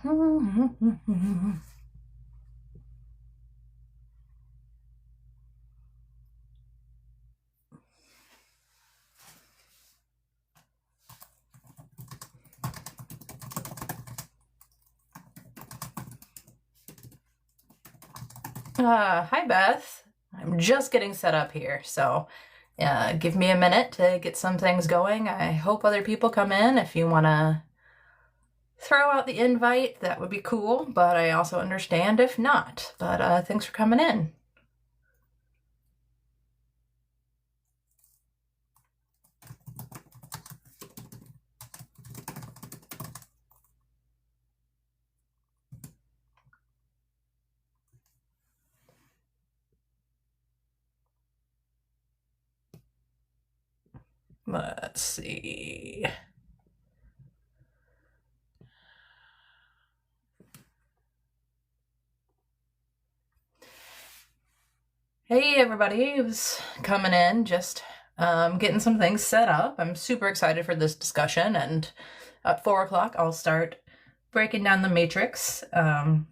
Hi Beth. I'm just getting set up here, so give me a minute to get some things going. I hope other people come in. If you want to throw out the invite, that would be cool, but I also understand if not. But thanks for coming in. Let's see. Hey everybody, who's coming in, just getting some things set up. I'm super excited for this discussion, and at 4 o'clock I'll start breaking down the matrix, and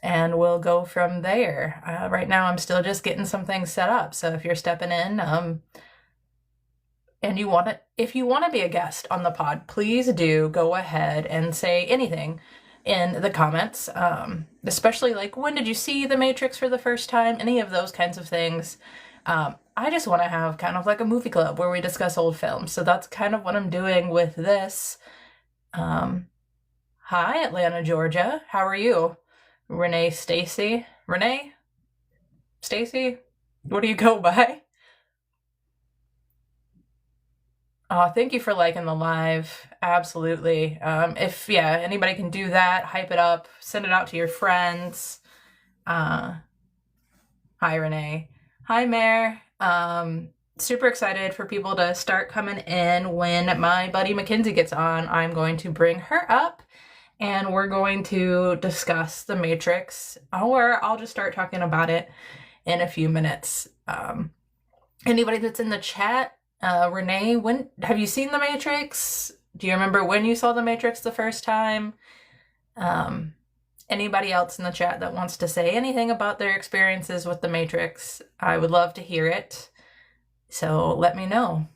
we'll go from there. Right now I'm still just getting some things set up, so if you're stepping in, and if you want to be a guest on the pod, please do go ahead and say anything in the comments, especially like, when did you see The Matrix for the first time? Any of those kinds of things. I just want to have kind of like a movie club where we discuss old films. So that's kind of what I'm doing with this. Hi, Atlanta, Georgia. How are you? Renee Stacy? Renee? Stacy? What do you go by? Thank you for liking the live. Absolutely. If anybody can do that, hype it up, send it out to your friends. Hi, Renee. Hi, Mare. Super excited for people to start coming in. When my buddy Mackenzie gets on, I'm going to bring her up and we're going to discuss The Matrix, or I'll just start talking about it in a few minutes. Anybody that's in the chat, Renee, when have you seen The Matrix? Do you remember when you saw The Matrix the first time? Anybody else in the chat that wants to say anything about their experiences with The Matrix, I would love to hear it. So let me know.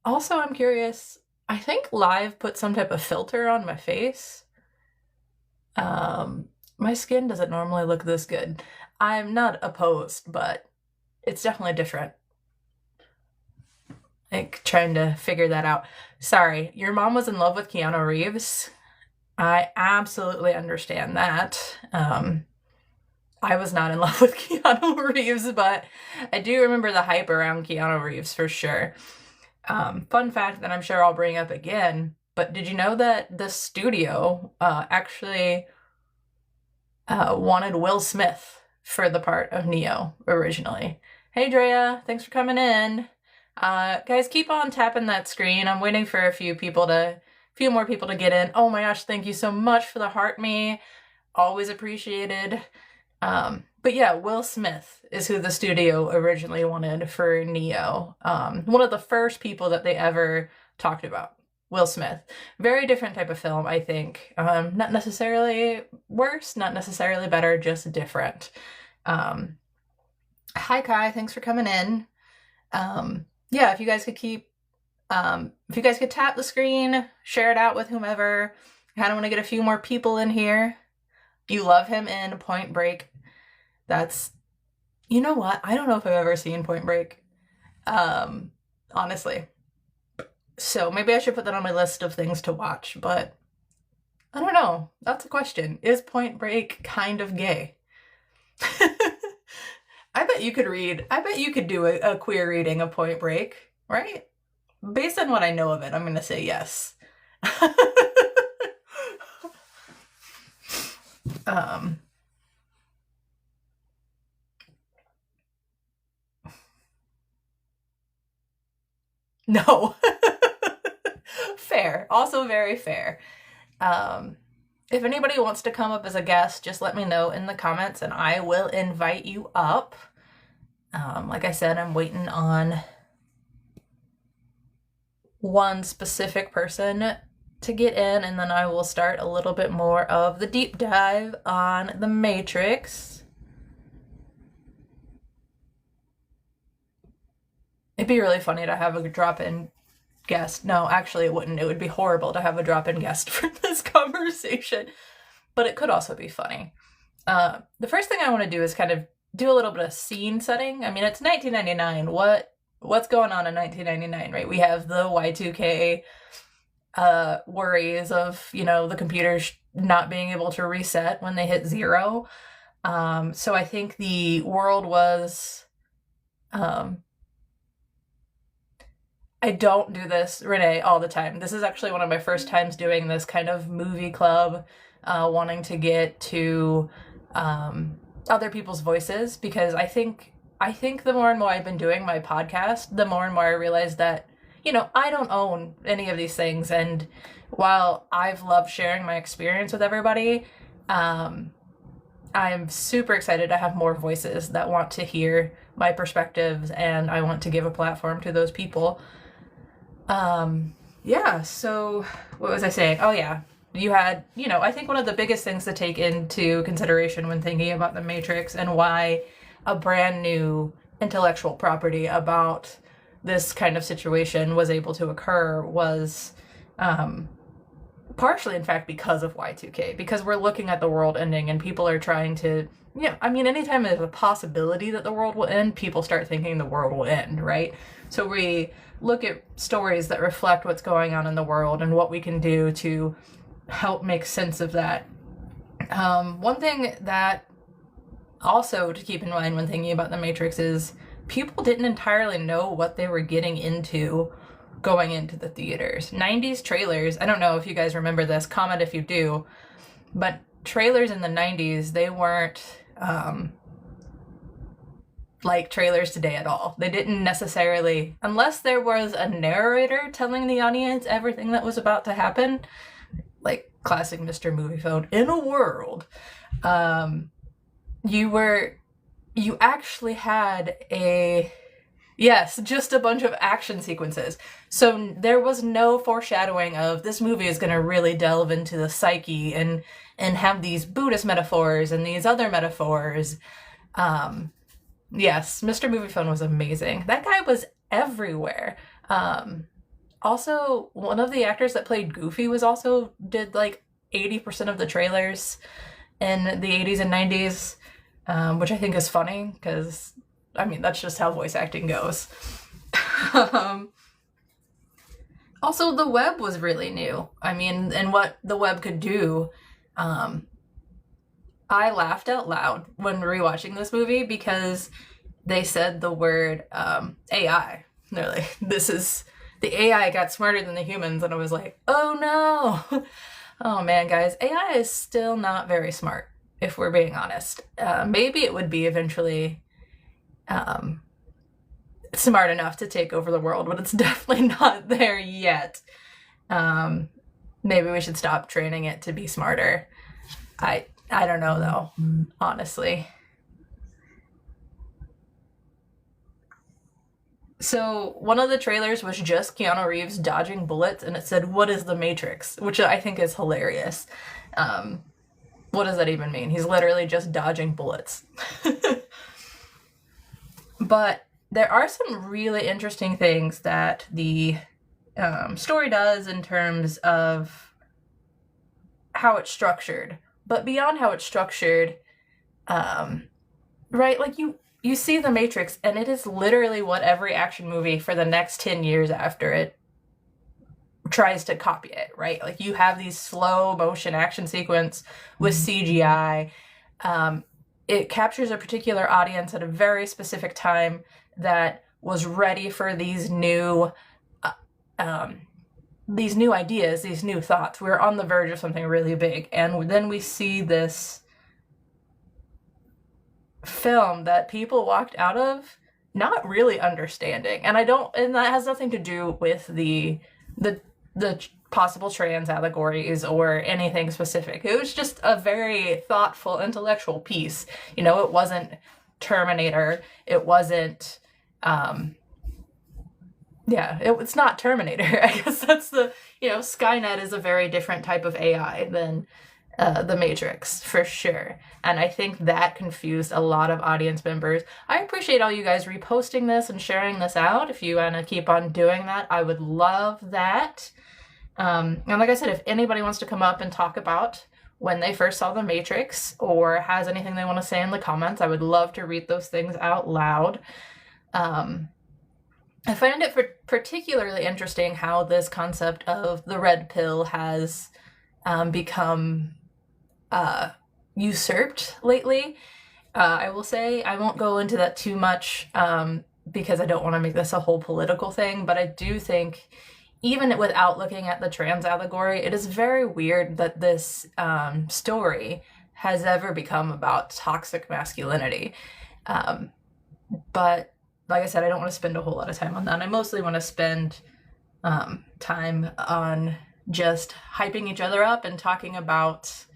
Also, I'm curious, I think live put some type of filter on my face. My skin doesn't normally look this good. I'm not opposed, but it's definitely different. Like, trying to figure that out. Sorry, your mom was in love with Keanu Reeves. I absolutely understand that. I was not in love with Keanu Reeves, but I do remember the hype around Keanu Reeves for sure. Fun fact that I'm sure I'll bring up again, but did you know that the studio actually wanted Will Smith for the part of Neo originally? Hey Drea, thanks for coming in. Guys, keep on tapping that screen. I'm waiting for a few more people to get in. Oh my gosh, thank you so much for the heart me. Always appreciated. But yeah, Will Smith is who the studio originally wanted for Neo. One of the first people that they ever talked about. Will Smith. Very different type of film, I think. Not necessarily worse, not necessarily better, just different. Hi Kai, thanks for coming in. Yeah, if you guys could tap the screen, share it out with whomever. I kind of want to get a few more people in here. You love him in Point Break. You know what? I don't know if I've ever seen Point Break. Honestly. So maybe I should put that on my list of things to watch, but I don't know. That's a question. Is Point Break kind of gay? I bet you could do a queer reading of Point Break, right? Based on what I know of it, I'm going to say yes. No. Fair. Also very fair. If anybody wants to come up as a guest, just let me know in the comments and I will invite you up. Like I said, I'm waiting on one specific person to get in, and then I will start a little bit more of the deep dive on The Matrix. It'd be really funny to have a drop-in guest. No, actually it wouldn't. It would be horrible to have a drop-in guest for this conversation, but it could also be funny. The first thing I want to do is kind of do a little bit of scene setting. I mean, it's 1999. What's going on in 1999, right? We have the Y2K worries of, the computers not being able to reset when they hit 0. So I think the world was, I don't do this, Renee, all the time. This is actually one of my first times doing this kind of movie club, wanting to get to other people's voices, because I think the more and more I've been doing my podcast, the more and more I realize that, I don't own any of these things. And while I've loved sharing my experience with everybody, I'm super excited to have more voices that want to hear my perspectives, and I want to give a platform to those people. So what was I saying? Oh yeah, you had, I think one of the biggest things to take into consideration when thinking about The Matrix and why a brand new intellectual property about this kind of situation was able to occur was, partially, in fact, because of Y2K, because we're looking at the world ending and people are trying to, anytime there's a possibility that the world will end, people start thinking the world will end, right? So we look at stories that reflect what's going on in the world and what we can do to help make sense of that. One thing that also to keep in mind when thinking about The Matrix is people didn't entirely know what they were getting into going into the theaters. 90s trailers, I don't know if you guys remember this, comment if you do, but trailers in the 90s, they weren't like trailers today at all. They didn't necessarily, unless there was a narrator telling the audience everything that was about to happen, like classic Mr. Movie Phone, in a world, you actually had just a bunch of action sequences. So there was no foreshadowing of this movie is going to really delve into the psyche and have these Buddhist metaphors and these other metaphors. Yes, Mr. Movie Phone was amazing. That guy was everywhere. Also, one of the actors that played Goofy did like 80% of the trailers in the 80s and 90s, which I think is funny because, that's just how voice acting goes. Also, the web was really new. And what the web could do, I laughed out loud when rewatching this movie because they said the word AI. They're like, the AI got smarter than the humans, and I was like, oh no. Oh man, guys, AI is still not very smart, if we're being honest. Maybe it would be eventually smart enough to take over the world, but it's definitely not there yet. Maybe we should stop training it to be smarter. I don't know though, honestly. So one of the trailers was just Keanu Reeves dodging bullets, and it said, "What is the Matrix?" which I think is hilarious. What does that even mean? He's literally just dodging bullets. But there are some really interesting things that the story does in terms of how it's structured. But beyond how it's structured, right, like you see The Matrix, and it is literally what every action movie for the next 10 years after it tries to copy it, right? Like you have these slow motion action sequence with CGI. It captures a particular audience at a very specific time that was ready for these new ideas, these new thoughts. We're on the verge of something really big. And then we see this film that people walked out of not really understanding. And that has nothing to do with the possible trans allegories or anything specific. It was just a very thoughtful, intellectual piece. It wasn't Terminator. It wasn't yeah, it's not Terminator. I guess that's Skynet is a very different type of AI than the Matrix, for sure. And I think that confused a lot of audience members. I appreciate all you guys reposting this and sharing this out. If you want to keep on doing that, I would love that. And like I said, if anybody wants to come up and talk about when they first saw The Matrix or has anything they want to say in the comments, I would love to read those things out loud. I find it particularly interesting how this concept of the red pill has become usurped lately. I will say, I won't go into that too much because I don't want to make this a whole political thing, but I do think, even without looking at the trans allegory, it is very weird that this story has ever become about toxic masculinity. But like I said, I don't want to spend a whole lot of time on that. I mostly want to spend time on just hyping each other up and talking about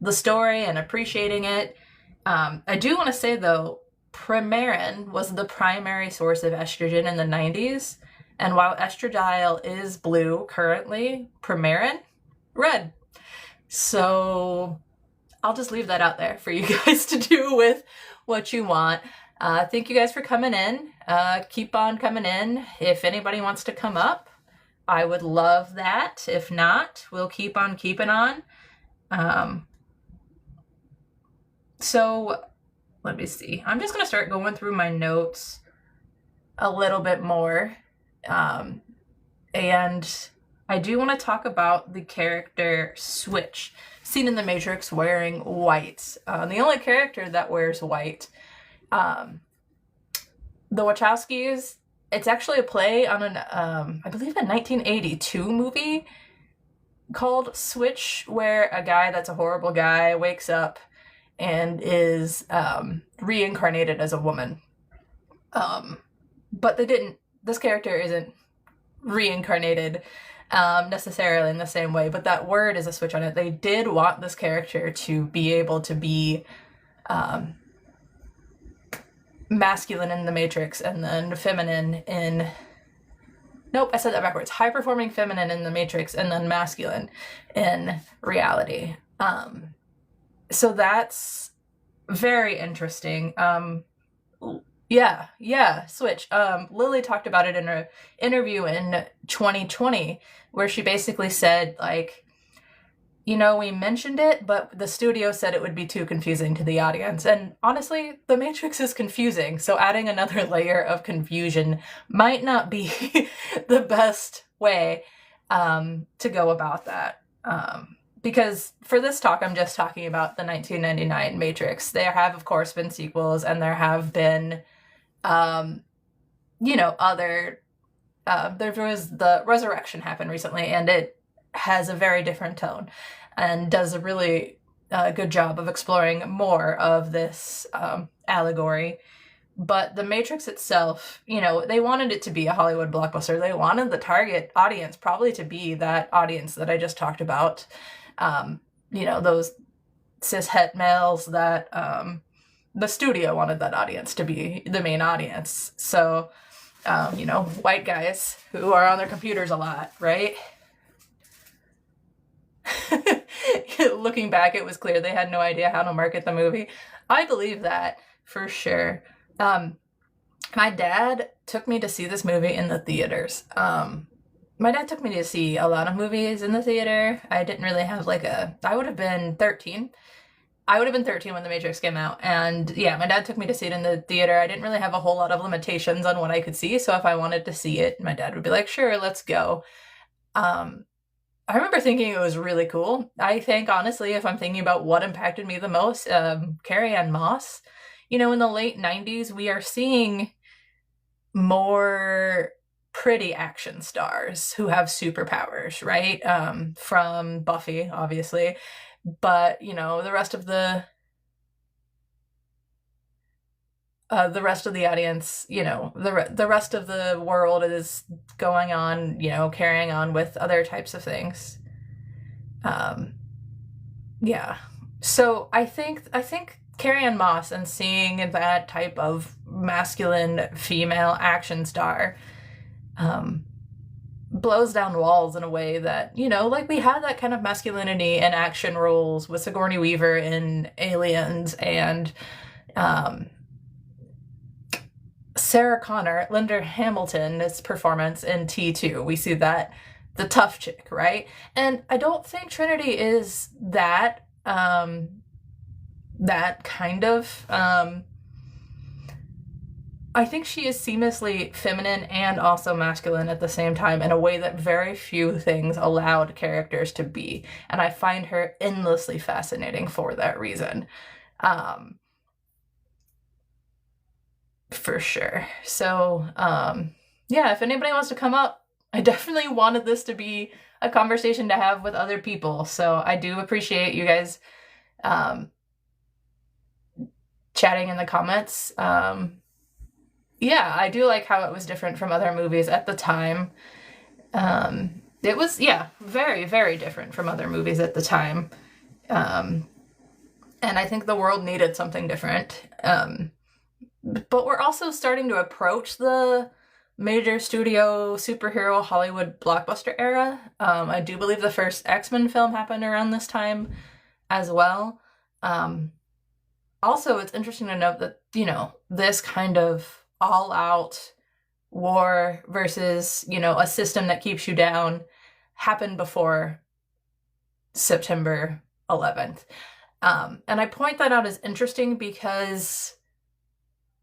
the story and appreciating it. I do want to say, though, Premarin was the primary source of estrogen in the 90s. And while estradiol is blue currently, Premarin, red. So I'll just leave that out there for you guys to do with what you want. Thank you guys for coming in. Keep on coming in. If anybody wants to come up, I would love that. If not, we'll keep on keeping on. So let me see. I'm just going to start going through my notes a little bit more. And I do want to talk about the character Switch, seen in The Matrix wearing white. The only character that wears white. The Wachowskis, it's actually a play on an, I believe a 1982 movie called Switch, where a guy that's a horrible guy wakes up and is reincarnated as a woman. But this character isn't reincarnated necessarily in the same way, but that word is a switch on it. They did want this character to be able to be masculine in The Matrix and then feminine in... Nope, I said that backwards. High-performing feminine in The Matrix and then masculine in reality. So that's very interesting. Yeah, Switch. Lily talked about it in her interview in 2020, where she basically said, like, we mentioned it, but the studio said it would be too confusing to the audience. And honestly, The Matrix is confusing, so adding another layer of confusion might not be the best way to go about that. Because for this talk, I'm just talking about the 1999 Matrix. There have, of course, been sequels, and there have been, other... there was the Resurrection happened recently, and it has a very different tone and does a really good job of exploring more of this allegory. But The Matrix itself, they wanted it to be a Hollywood blockbuster. They wanted the target audience probably to be that audience that I just talked about. Those cis-het males that the studio wanted that audience to be the main audience. So, white guys who are on their computers a lot, right? Looking back, it was clear they had no idea how to market the movie. I believe that for sure. My dad took me to see this movie in the theaters. My dad took me to see a lot of movies in the theater. I didn't really have I would have been 13. I would have been 13 when The Matrix came out. And yeah, my dad took me to see it in the theater. I didn't really have a whole lot of limitations on what I could see. So if I wanted to see it, my dad would be like, sure, let's go. I remember thinking it was really cool. I think, honestly, if I'm thinking about what impacted me the most, Carrie-Anne Moss. In the late 90s, we are seeing more pretty action stars who have superpowers, right? From Buffy, obviously. But, the rest of the audience, the rest of the world is going on, carrying on with other types of things. Yeah. So I think Carrie-Anne Moss and seeing that type of masculine female action star blows down walls in a way that, you know, like we had that kind of masculinity in action roles with Sigourney Weaver in Aliens, and Sarah Connor, Linda Hamilton's performance in T2. We see that, the tough chick, right? And I don't think Trinity is that, that kind of, I think she is seamlessly feminine and also masculine at the same time in a way that very few things allowed characters to be. And I find her endlessly fascinating for that reason. For sure. So, yeah, if anybody wants to come up, I definitely wanted this to be a conversation to have with other people. So I do appreciate you guys chatting in the comments. Yeah, I do like how it was different from other movies at the time. It was, yeah, very, very different from other movies at the time. And I think the world needed something different. But we're also starting to approach the major studio superhero Hollywood blockbuster era. I do believe the first X-Men film happened around this time as well. Also, it's interesting to note that, you know, this kind of all-out war versus, you know, a system that keeps you down happened before September 11th. And I point that out as interesting because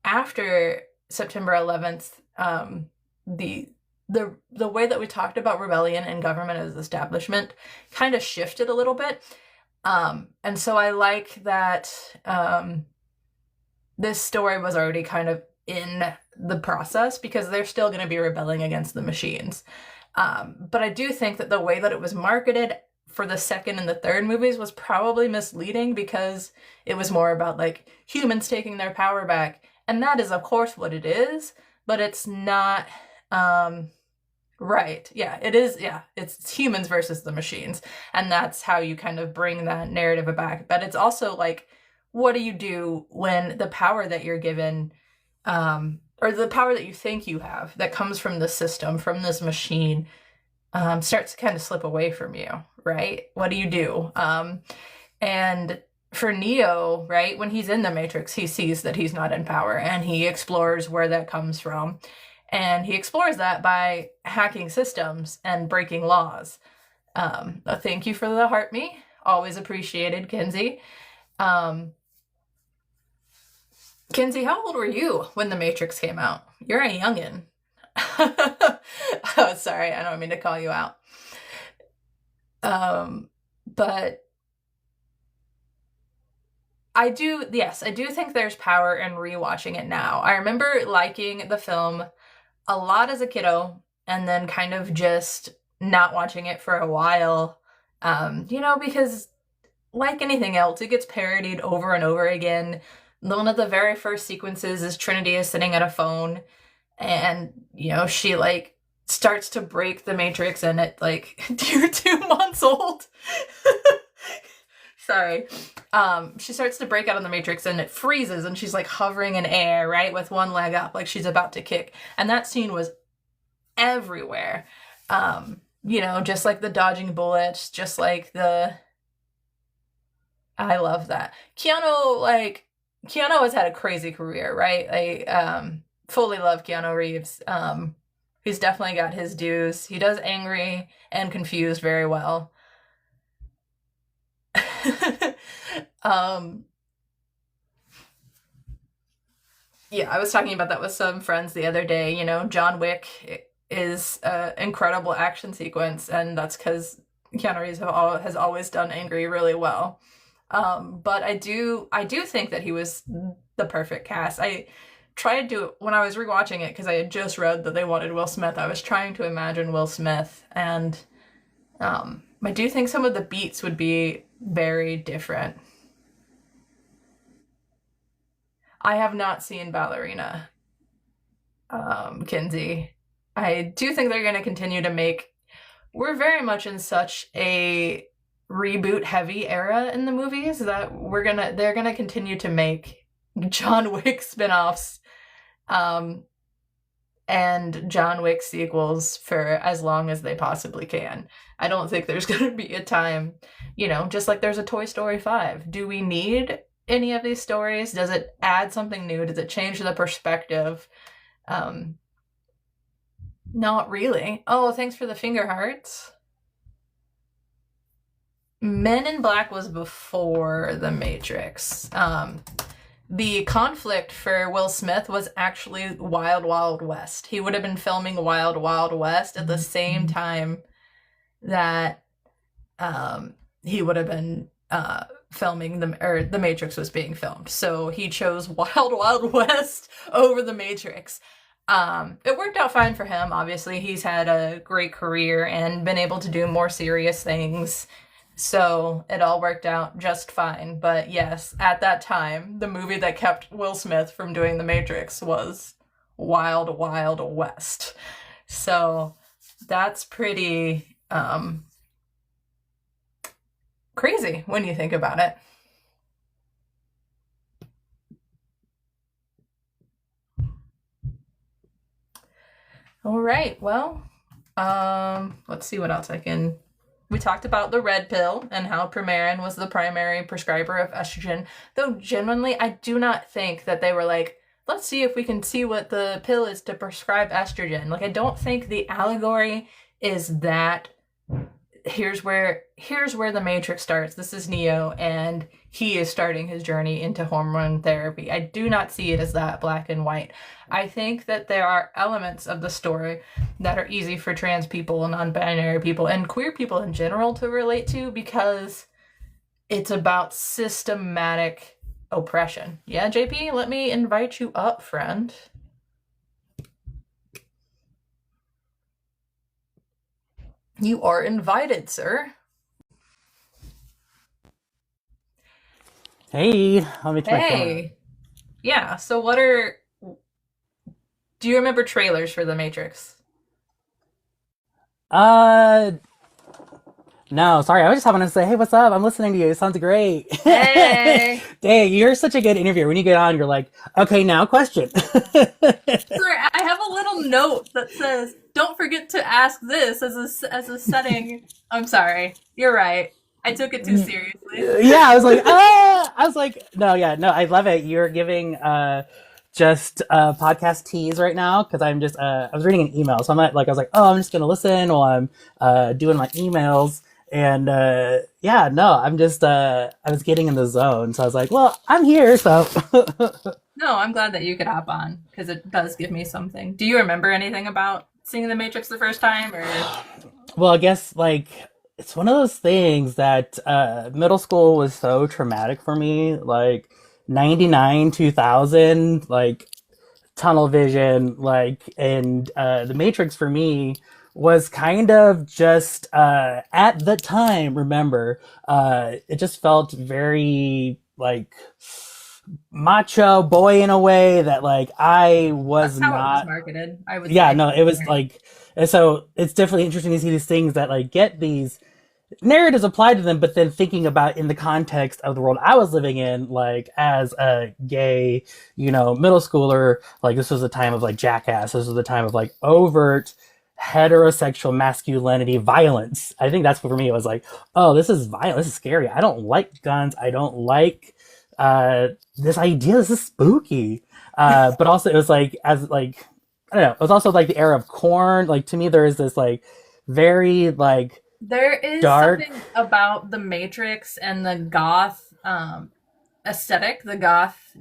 after September 11th, the way that we talked about rebellion and government as establishment kind of shifted a little bit. And so I like that this story was already kind of in the process because they're still going to be rebelling against the machines. But I do think that the way that it was marketed for the second and the third movies was probably misleading because it was more about like humans taking their power back. And that is, of course, what it is, but it's not, right. Yeah, it is. Yeah, it's humans versus the machines. And that's how you kind of bring that narrative back. But it's also like, what do you do when the power that you're given, or the power that you think you have that comes from the system, from this machine, starts to kind of slip away from you, right? What do you do? And for Neo, right, when he's in the Matrix, he sees that he's not in power and he explores where that comes from. And he explores that by hacking systems and breaking laws. Thank you for the heart me. Always appreciated, Kinsey. Kinsey, how old were you when The Matrix came out? You're a youngin'. Oh, sorry, I don't mean to call you out. But I do think there's power in rewatching it now. I remember liking the film a lot as a kiddo and then kind of just not watching it for a while, you know, because like anything else, it gets parodied over and over again. One of the very first sequences is Trinity is sitting at a phone and, you know, she like starts to break the Matrix and it like, you're 2 months old. Sorry. She starts to break out of the Matrix and it freezes and she's like hovering in air, right? With one leg up, like she's about to kick. And that scene was everywhere. You know, just like the dodging bullets, just like I love that. Keanu has had a crazy career, right? I fully love Keanu Reeves. He's definitely got his dues. He does angry and confused very well. Yeah, I was talking about that with some friends the other day. You know, John Wick is an incredible action sequence, and that's because Keanu Reeves has always done angry really well. But I do think that he was the perfect cast. I tried to, when I was rewatching it, because I had just read that they wanted Will Smith, I was trying to imagine Will Smith, and I do think some of the beats would be very different. I have not seen Ballerina, Kinsey. I do think they're going to continue to make, we're very much in such a reboot heavy era in the movies that they're gonna continue to make John Wick spin-offs and John Wick sequels for as long as they possibly can. I don't think there's going to be a time, just like there's a Toy Story 5. Do we need any of these stories? Does it add something new? Does it change the perspective? Not really. Oh, thanks for the finger hearts. Men in Black was before The Matrix. The conflict for Will Smith was actually Wild Wild West. He would have been filming Wild Wild West at the same time that he would have been filming The Matrix was being filmed. So he chose Wild Wild West over The Matrix. It worked out fine for him. Obviously, he's had a great career and been able to do more serious things. So it all worked out just fine. But yes, at that time, the movie that kept Will Smith from doing The Matrix was Wild Wild West. So that's pretty crazy when you think about it. All right, well, let's see what else we talked about the red pill and how Premarin was the primary prescriber of estrogen, though genuinely, I do not think that they were like, let's see if we can see what the pill is to prescribe estrogen. Like, I don't think the allegory is that here's where the Matrix starts. This is Neo, and he is starting his journey into hormone therapy. I do not see it as that black and white. I think that there are elements of the story that are easy for trans people and non-binary people and queer people in general to relate to because it's about systematic oppression. Yeah, JP, let me invite you up, friend. You are invited, sir. Hey, let me turn my camera on. Hey. Yeah, so do you remember trailers for The Matrix? Uh, no, sorry. I was just having to say, hey, what's up? I'm listening to you. It sounds great. Hey. Dang, you're such a good interviewer. When you get on, you're like, okay, now question. Sorry, I have a little note that says, don't forget to ask this as a setting. I'm sorry. You're right. I took it too seriously. Yeah, I was like, ah! I was like, no, yeah, no, I love it. You're giving just podcast tease right now because I was reading an email, so I'm not like I was like, oh, I'm just gonna listen while I'm doing my emails, and yeah, no, I was getting in the zone, so I was like, well, I'm here, so. No, I'm glad that you could hop on because it does give me something. Do you remember anything about seeing The Matrix the first time, or? Well, I guess like it's one of those things that middle school was so traumatic for me. Like 99, 2000, like tunnel vision, like, and the Matrix for me was kind of just at the time. Remember, it just felt very like macho boy in a way that like I That's was how it was not. marketed, I would Yeah, say. no, it was like, and so it's definitely interesting to see these things that like get these narratives applied to them, but then thinking about in the context of the world I was living in, like as a gay, middle schooler, like this was a time of like Jackass. This was a time of like overt heterosexual masculinity violence. I think that's what for me it was like, oh, this is violent. This is scary. I don't like guns. I don't like this idea. This is spooky. But also it was like as like I don't know. It was also like the era of corn. Like to me, there is this like very like There is dark. something about the Matrix and the goth aesthetic, the goth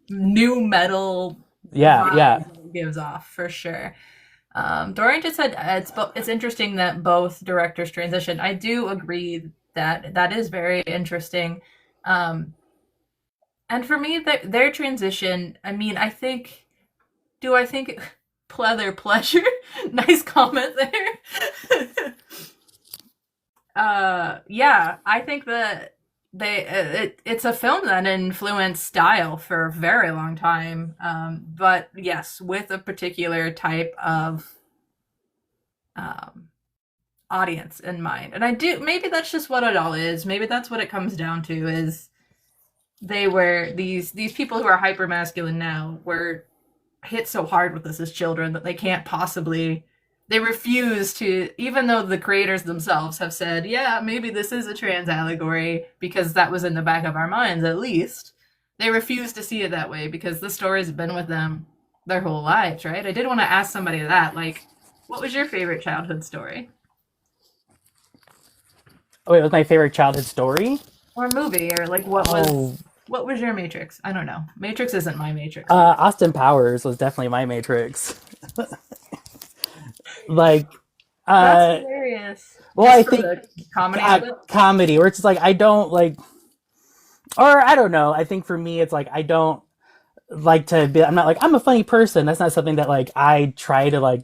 new metal Yeah, vibe yeah. it gives off for sure. Dorian just said it's interesting that both directors transition. I do agree that that is very interesting. Um, and for me, their transition, I mean, I think pleather pleasure? Nice comment there. Yeah, I think that it's a film that influenced style for a very long time. But yes, with a particular type of um, audience in mind. And I do maybe that's just what it all is. Maybe that's what it comes down to is they were these people who are hyper masculine now were hit so hard with us as children that they can't possibly, they refuse to, even though the creators themselves have said, yeah, maybe this is a trans allegory, because that was in the back of our minds at least. They refuse to see it that way because the story's been with them their whole lives, right? I did want to ask somebody that, like, what was your favorite childhood story Oh, it was my favorite childhood story. or movie, or like Oh, what was your Matrix? I don't know. Matrix isn't my Matrix though. Austin Powers was definitely my Matrix. Like, That's uh, hilarious. well, Just I for think the comedy of it. comedy, where it's just like I don't like, or I don't know. I think for me, it's like I don't like to be. I'm not like I'm a funny person. That's not something that like I try to like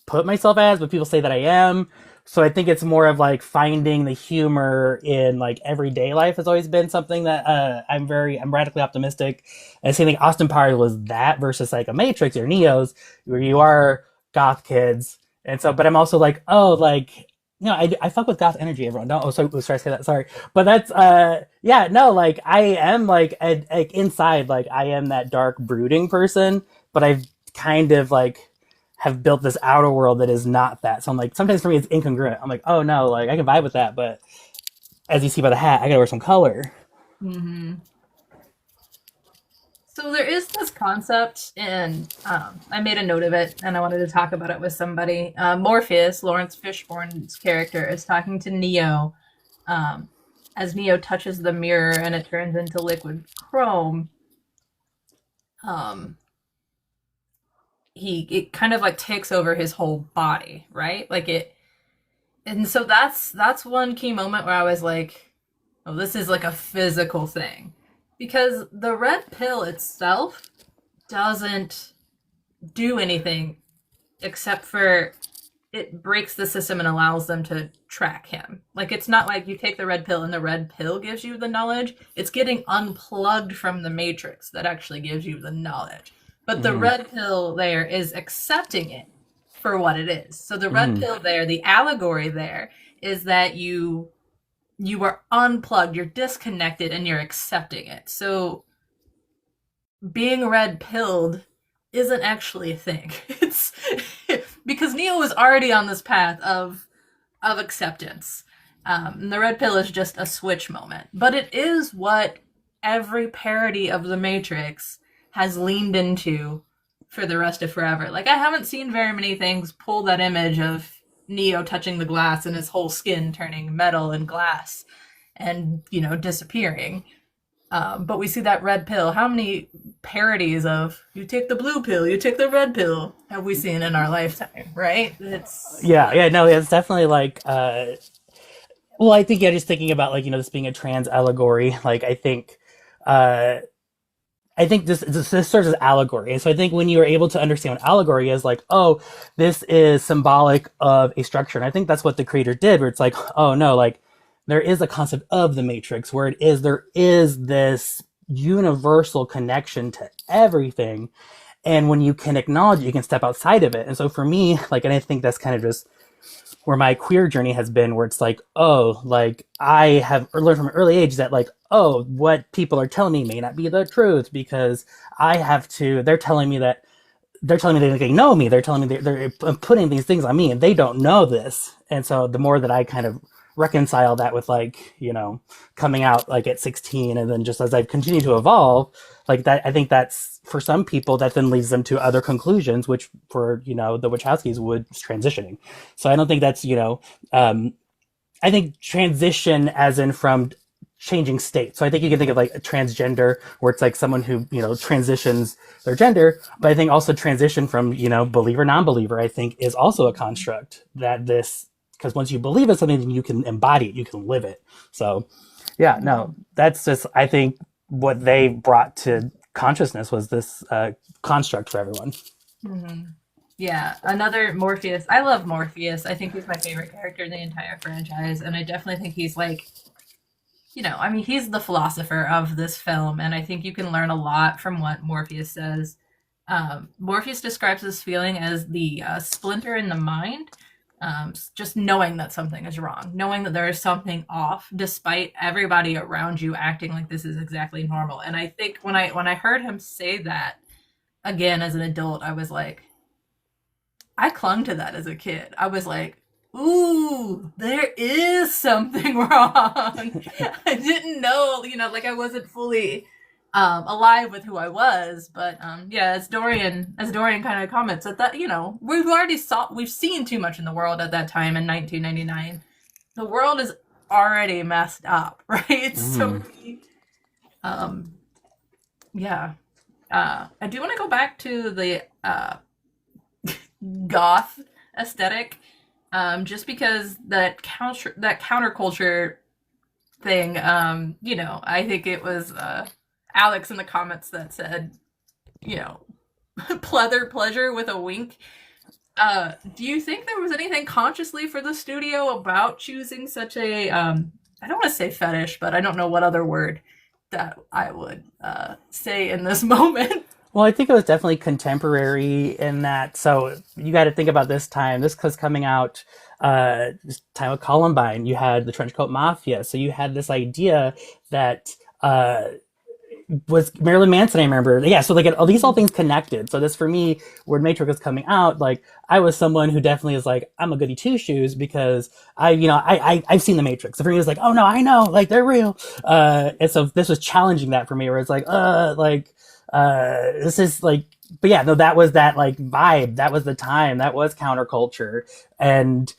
put myself as, but people say that I am. So I think it's more of like finding the humor in like everyday life has always been something that I'm radically optimistic. And so I think Austin Powers was that versus like a Matrix or Neo's where you are goth kids. And so, but I'm also like, oh, like, I fuck with goth energy, everyone. No, oh, sorry, sorry, I say that. Sorry. But that's, yeah, no, like, I am like, inside, like, I am that dark, brooding person, but I've kind of like, have built this outer world that is not that. So I'm like, sometimes for me it's incongruent. I'm like, oh no, like I can vibe with that, but as you see by the hat, I gotta wear some color. Hmm. So there is this concept, and I made a note of it, and I wanted to talk about it with somebody. Morpheus, Lawrence Fishburne's character, is talking to Neo um, as Neo touches the mirror and it turns into liquid chrome. Um, it kind of like takes over his whole body, right? Like it, and so that's one key moment where I was like, oh, this is like a physical thing, because the red pill itself doesn't do anything except for it breaks the system and allows them to track him. Like it's not like you take the red pill and the red pill gives you the knowledge. It's getting unplugged from the matrix that actually gives you the knowledge. But the Mm, red pill there is accepting it for what it is. So the red mm, pill there, the allegory there is that you are unplugged, you're disconnected and you're accepting it. So being red pilled isn't actually a thing. It's because Neo was already on this path of acceptance. And the red pill is just a switch moment, but it is what every parody of the Matrix has leaned into for the rest of forever. Like I haven't seen very many things pull that image of Neo touching the glass and his whole skin turning metal and glass and disappearing. But we see that red pill. How many parodies of you take the blue pill, you take the red pill have we seen in our lifetime, right? It's yeah, yeah, no, it's definitely like, well, I think, yeah, just thinking about like, this being a trans allegory, like, uh, I think this serves as allegory. And so I think when you are able to understand what allegory is, like, oh, this is symbolic of a structure. And I think that's what the creator did, where it's like, oh no, like there is a concept of the matrix where there is this universal connection to everything. And when you can acknowledge it, you can step outside of it. And so for me, like, and I think that's kind of just where my queer journey has been, where it's like, oh, like I have learned from an early age that like, oh, what people are telling me may not be the truth because I have to, they're telling me that they know me. They're telling me they're putting these things on me and they don't know this. And so the more that I kind of reconcile that with like, coming out like at 16 and then just as I've continued to evolve, like that, I think that's for some people that then leads them to other conclusions, which for, the Wachowskis would transitioning. So I don't think that's, I think transition as in from changing state. So I think you can think of like a transgender where it's like someone who, transitions their gender, but I think also transition from, believer, non-believer, I think is also a construct that because once you believe in something, then you can embody it, you can live it. So yeah, no, that's just, I think what they brought to consciousness was this construct for everyone. hmm yeah, another Morpheus. I love Morpheus. I think he's my favorite character in the entire franchise, and I definitely think he's like, I mean, he's the philosopher of this film, and I think you can learn a lot from what Morpheus says. Morpheus describes this feeling as the splinter in the mind, just knowing that something is wrong, knowing that there is something off, despite everybody around you acting like this is exactly normal. And I think when I heard him say that, again, as an adult, I was like, I clung to that as a kid. I was like, ooh, there is something wrong. I didn't know, like I wasn't fully alive with who I was. But yeah, as Dorian kind of comments that we've seen too much in the world at that time in 1999. The world is already messed up, right? So Mhm. um, yeah. I do want to go back to the goth aesthetic, just because that counterculture thing. I think it was Alex in the comments that said, you know, pleasure with a wink. Do you think there was anything consciously for the studio about choosing such a I don't want to say fetish, but I don't know what other word that I would say in this moment. Well, I think it was definitely contemporary in that. So you got to think about this time. This was coming out this time of Columbine. You had the Trenchcoat Mafia. So you had this idea that was Marilyn Manson. I remember, yeah. So like all these all things connected. So this for me, when Matrix was coming out, like I was someone who definitely is like I'm a goody two shoes because I've seen the Matrix. So for me, it was like, oh no, I know, like they're real. And so this was challenging that for me, where it's like this is like, but yeah, no, that was that like vibe. That was the time. That was counterculture. And,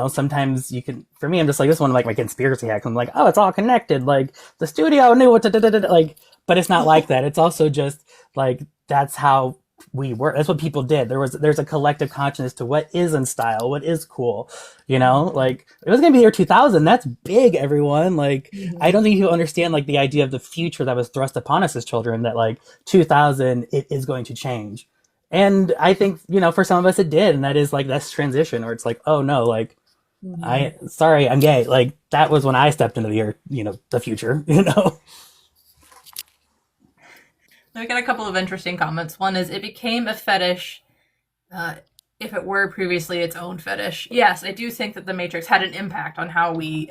sometimes you can, for me, I'm just like, this is one of like my conspiracy hacks. I'm like, oh, it's all connected. Like the studio knew what to, like, but it's not like that. It's also just like, that's how we were. That's what people did. There's a collective consciousness to what is in style, what is cool, like it was going to be year 2000. That's big, everyone. Like, I don't think you understand like the idea of the future that was thrust upon us as children, that like 2000, it is going to change. And I think, for some of us it did. And that is like this transition where it's like, oh no, like, sorry, I'm gay. Like that was when I stepped into the future, We got a couple of interesting comments. One is it became a fetish uh, if it were previously its own fetish. Yes, I do think that the Matrix had an impact on how we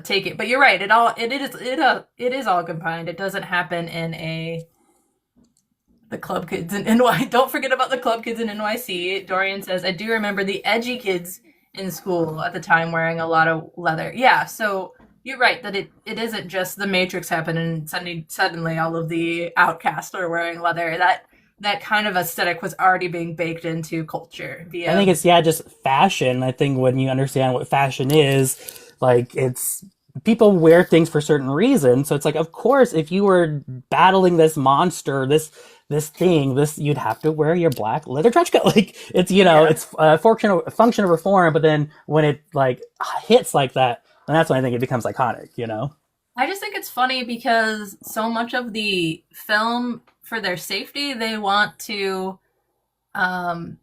take it. But you're right. It is all combined. It doesn't happen in the club kids in NY. Don't forget about the club kids in NYC. Dorian says, I do remember the edgy kids in school at the time wearing a lot of leather. Yeah, so you're right that it isn't just the Matrix happened and suddenly all of the outcasts are wearing leather. That kind of aesthetic was already being baked into culture I via think it's, yeah, just fashion. I think when you understand what fashion is, like it's people wear things for certain reasons. So it's like, of course, if you were battling this monster, this thing, this you'd have to wear your black leather trench coat. Like it's yeah. it's a function of reform. But then when it like hits like that, then that's when I think it becomes iconic. I just think it's funny because so much of the film, for their safety, they want to um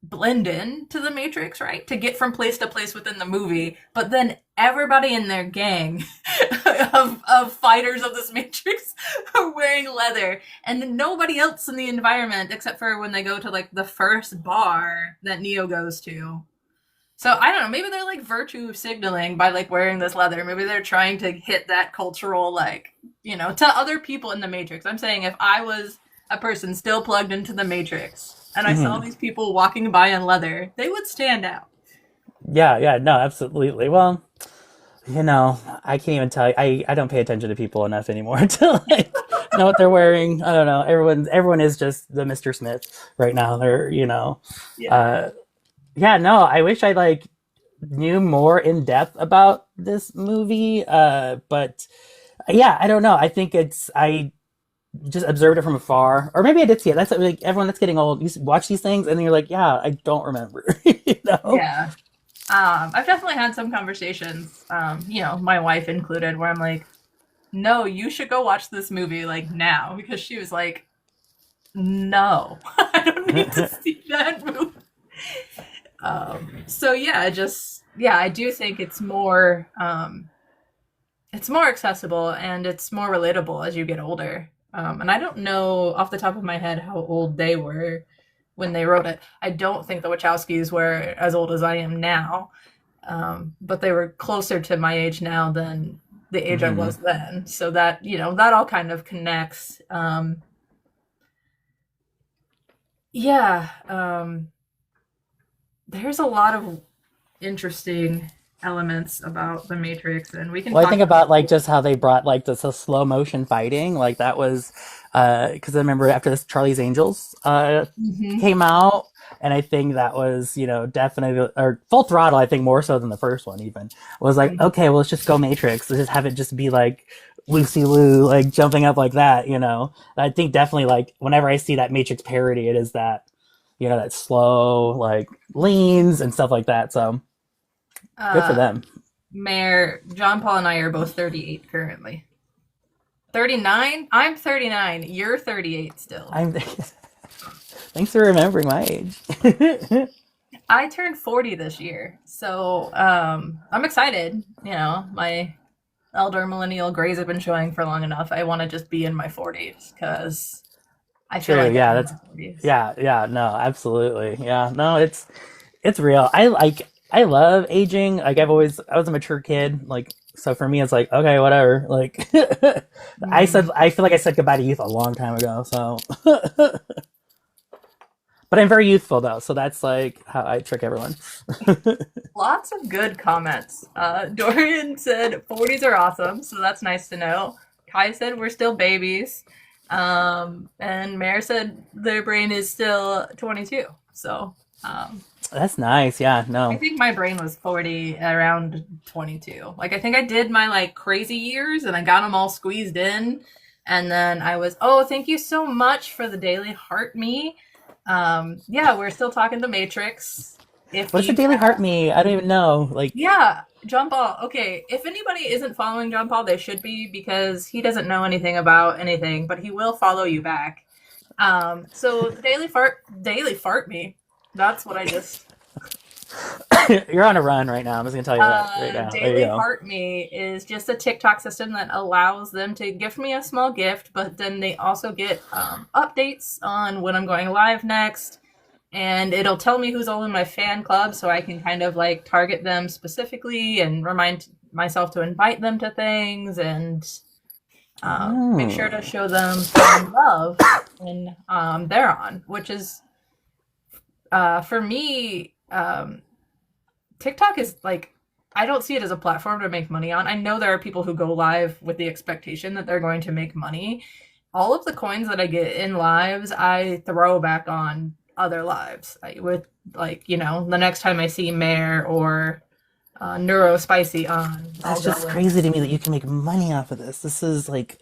blend in to the Matrix, right? To get from place to place within the movie. But then everybody in their gang of fighters of this Matrix are wearing leather. And then nobody else in the environment, except for when they go to like the first bar that Neo goes to. So I don't know, maybe they're like virtue signaling by like wearing this leather. Maybe they're trying to hit that cultural, like, to other people in the Matrix. I'm saying if I was a person still plugged into the Matrix and I saw Hmm. these people walking by in leather, they would stand out. Yeah, yeah, no, absolutely. Well, I can't even tell you. I don't pay attention to people enough anymore to like know what they're wearing. I don't know. Everyone is just the Mr. Smith right now. Yeah. Uh, yeah, no, I wish I like knew more in depth about this movie. But yeah, I don't know. I think I just observed it from afar, or maybe I did see it. That's like everyone that's getting old. You watch these things and then you're like, yeah, I don't remember. you know? Yeah. I've definitely had some conversations, my wife included, where I'm like, no, you should go watch this movie like now, because she was like, no, I don't need to see that movie. So yeah, I do think it's more accessible and it's more relatable as you get older. And I don't know off the top of my head how old they were when they wrote it. I don't think the Wachowskis were as old as I am now, but they were closer to my age now than the age I Mhm. was then. So that that all kind of connects. Yeah, there's a lot of interesting elements about the Matrix, and we can Well, I talk think about about like just how they brought like this slow motion fighting, like that was because I remember after this Charlie's Angels Mhm. came out, and I think that was definitely or Full Throttle. I think more so than the first one even was like Mhm. okay, well let's just go Matrix. Let's just have it just be like Lucy Liu like jumping up like that. I think definitely like whenever I see that Matrix parody, it is that that slow like leans and stuff like that. So good for Uh, them. Mayor John Paul and I are both 38 currently. 39? I'm 39. You're 38 still. I'm Thanks for remembering my age. I turned 40 this year, so I'm excited. My elder millennial grays have been showing for long enough. I want to just be in my 40s because I feel True. like I'm Yeah, in that's my 40s. yeah, yeah, no, absolutely. Yeah. No, it's real. I love aging. Like I was a mature kid, like so for me it's like, okay, whatever. Like Mm. I feel like I said goodbye to youth a long time ago, so but I'm very youthful though, so that's like how I trick everyone. Lots of good comments. Dorian said 40s are awesome, so that's nice to know. Kai said we're still babies. And Mare said their brain is still 22. So That's nice. Yeah, I no. think my brain was 40 around 22. Like I think I did my like crazy years and I got them all squeezed in. And then I was, oh, thank you so much for the daily heart me. Yeah, we're still talking the Matrix. If What does the you Daily Heart mean? I don't even know. Like Yeah, John Paul. Okay, if anybody isn't following John Paul, they should be because he doesn't know anything about anything, but he will follow you back. So daily fart me. That's what I just. you're on a run right now. I'm just gonna tell you that right now. There you Daily go. Heart Me is just a TikTok system that allows them to gift me a small gift, but then they also get updates on when I'm going live next, and it'll tell me who's all in my fan club so I can kind of like target them specifically and remind myself to invite them to things and make sure to Oh. show them some love when they're on, which is for me. TikTok is like I don't see it as a platform to make money on. I know there are people who go live with the expectation that they're going to make money. All of the coins that I get in lives, I throw back on other lives. With like, the next time I see Mare or Neuro Spicy on, I'll That's go just and crazy to me that you can make money off of this. This is like,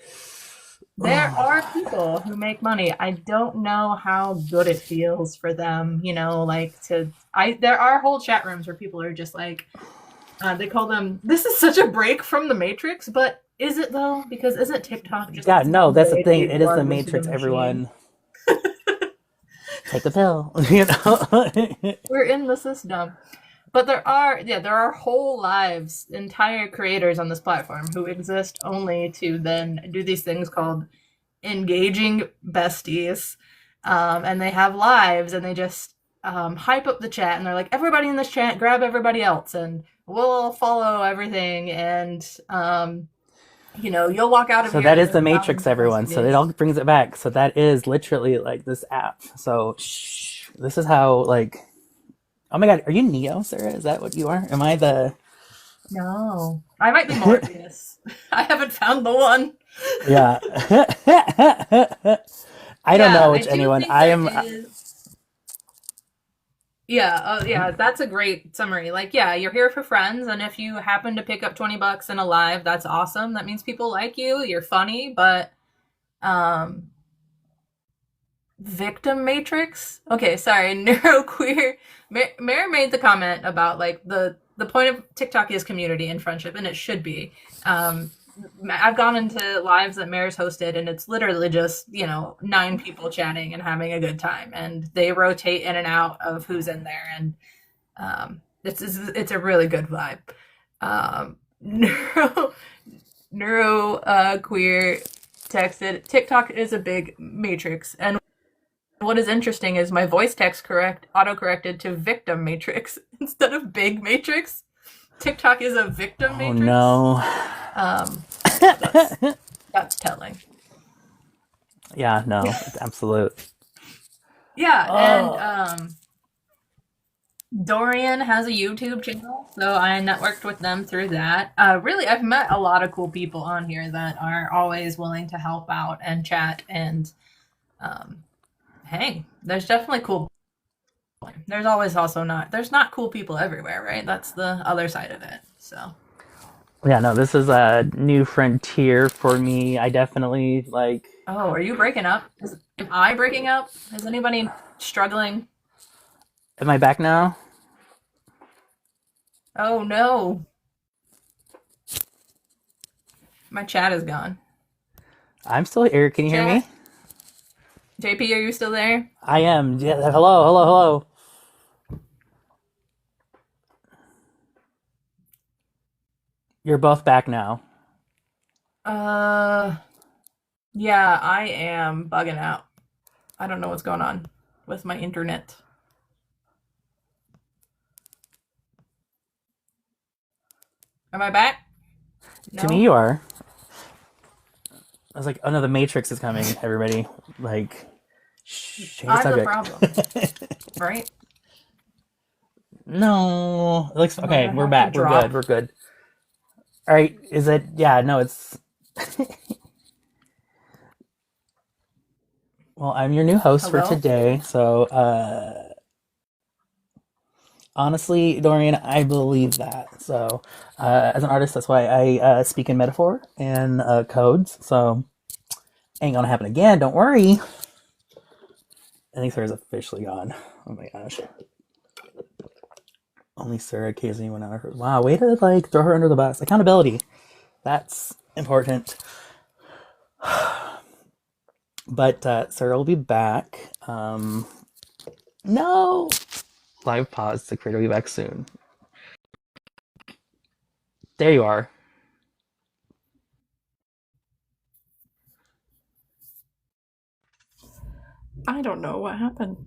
there are oh, people who make money. I don't know how good it feels for them, like to I there are whole chat rooms where people are just like they call them, this is such a break from the Matrix, but is it though? Because isn't TikTok just yeah, its no, own that's the way to thing. be It is the plugged into the Matrix. machine? Everyone, take the pill. We're in the system. But there are whole lives, entire creators on this platform who exist only to then do these things called engaging besties. And they have lives and they just hype up the chat and they're like, everybody in this chat, grab everybody else and we'll follow everything. And you'll walk out of So here that is with the thousands Matrix, of everyone. So it messages. all brings it back. So that is literally like this app. So shh, this is how like. Oh my God, are you Neo, Sarah? Is that what you are? Am I the? No, I might be Morpheus. I haven't found the one. Yeah. I don't Yeah, know I which do anyone. think I there am. is. Yeah, yeah, that's a great summary. Like, yeah, you're here for friends, and if you happen to pick up $20 in a live, that's awesome. That means people like you. You're funny, but um, victim matrix. Okay, sorry, neuroqueer. Mare made the comment about like the point of TikTok is community and friendship, and it should be. Um, I've gone into lives that Mare's hosted, and it's literally just 9 people chatting and having a good time, and they rotate in and out of who's in there, and it's a really good vibe. Neuro queer texted TikTok is a big matrix, and what is interesting is my voice text correct auto corrected to victim matrix instead of big matrix. TikTok is a victim Oh matrix. no. So that's telling. Yeah, no, Yeah. it's absolute. Yeah, and Oh, Dorian has a YouTube channel, so I networked with them through that. Really, I've met a lot of cool people on here that are always willing to help out and chat. And um, hey, there's definitely cool. There's always also not. There's not cool people everywhere, right? That's the other side of it. So, yeah, no, this is a new frontier for me. I definitely like. oh, are you breaking up? Am I breaking up? Is anybody struggling? Am I back now? Oh no, my chat is gone. I'm still here. Can you hear Chat, me? JP, are you still there? I am. Yeah, hello, hello, hello. You're both back now. Uh, yeah, I am bugging out. I don't know what's going on with my internet. Am I back? To me, No? you are. I was like, oh no, the Matrix is coming. Everybody, like, change the I'm the subject. problem, right? No, it looks Am I okay. gonna We're have to back. We're good. drop? We're good. All right. Is it? Yeah. No. It's. Well, I'm your new host for Hello? today. So, honestly, Dorian, I believe that. So, as an artist, that's why I speak in metaphor and codes. So, ain't gonna happen again. Don't worry. I think Sarah's officially gone. Oh my gosh. Only Sarah occasionally went out of her. Wow, way to like throw her under the bus. Accountability. That's important. But Sarah will be back. No. Live pause. The creator will be back soon. There you are. I don't know what happened.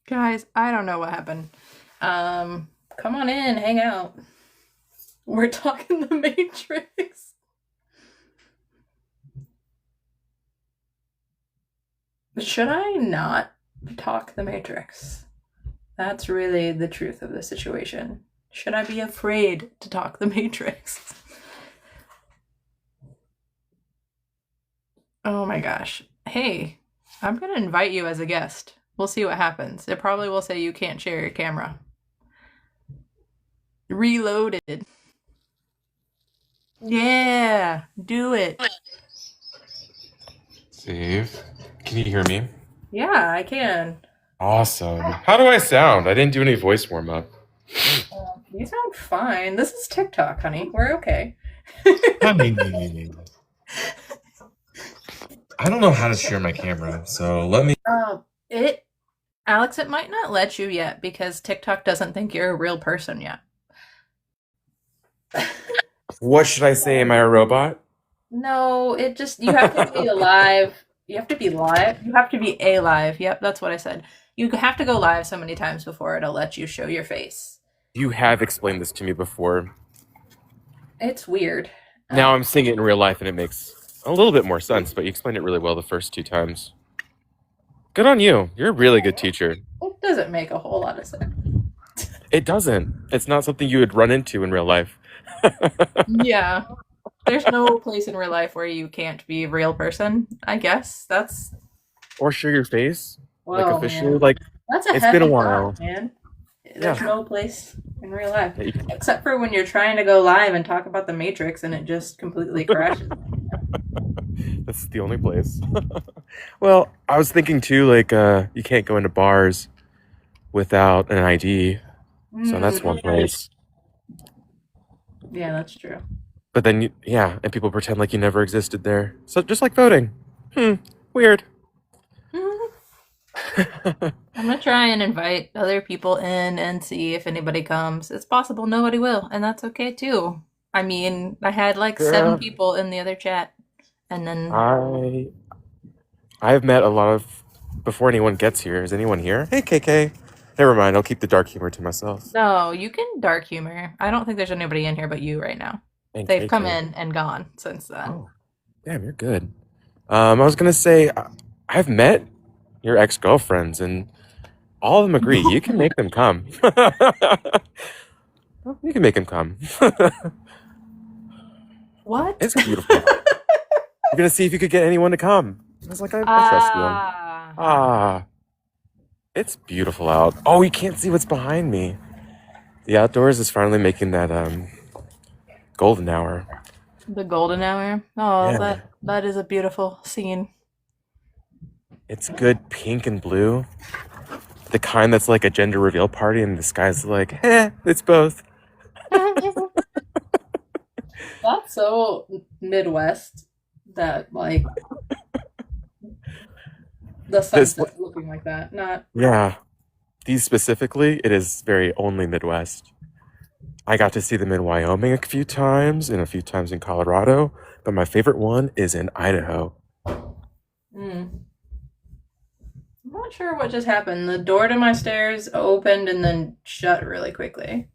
Guys, I don't know what happened. Come on in, hang out. We're talking the Matrix. Should I not talk the Matrix? That's really the truth of the situation. Should I be afraid to talk the Matrix? Oh my gosh. Hey, I'm gonna invite you as a guest. We'll see what happens. It probably will say you can't share your camera. Reloaded. Yeah, do it. Steve, can you hear me? Yeah, I can. Awesome. How do I sound? I didn't do any voice warm up. You sound fine. This is TikTok, honey. We're okay. Honey. I don't know how to share my camera, so let me. It, Alex, it might not let you yet because TikTok doesn't think you're a real person yet. What should I say? Am I a robot? No, it just, you have to be alive. You have to be live. You have to be a live. Yep, that's what I said. You have to go live so many times before it'll let you show your face. You have explained this to me before. It's weird. Now I'm seeing it in real life and it makes a little bit more sense, but you explained it really well the first two times. Good on you. You're a really good teacher. It doesn't make a whole lot of sense. It doesn't. It's not something you would run into in real life. Yeah. There's no place in real life where you can't be a real person, I guess. That's, Or show your face, like whoa, officially. man. Like That's a it's been a heavy while. thought, man. There's Yeah. no place in real life. Yeah, Except for when you're trying to go live and talk about the Matrix and it just completely crashes. That's the only place. Well, I was thinking too, like, you can't go into bars without an ID, so that's one place. Yeah, that's true. But then, yeah, and people pretend like you never existed there. So just like voting. Weird. I'm gonna try and invite other people in and see if anybody comes. It's possible nobody will, and that's okay too. I mean, I had like seven Yeah, people in the other chat, and then I I've met a lot of before anyone gets here. Is anyone here? Hey, KK. Never mind. I'll keep the dark humor to myself. No, you can dark humor. I don't think there's anybody in here but you right now. And They've come KK. in and gone since then. Oh, damn, you're good. I was gonna say I've met your ex-girlfriends, and all of them agree you can make them come. You can make them come. What? It's beautiful. You're gonna see if you could get anyone to come. I was like, I trust you. Ah, it's beautiful out. Oh, you can't see what's behind me. The outdoors is finally making that golden hour. The golden hour. Oh, Yeah. that is a beautiful scene. It's good pink and blue. The kind that's like a gender reveal party, and the sky's like, it's both. That's so Midwest that like the sunset looking like that. Not Yeah. These specifically, it is very only Midwest. I got to see them in Wyoming a few times and a few times in Colorado, but my favorite one is in Idaho. I'm not sure what just happened. The door to my stairs opened and then shut really quickly.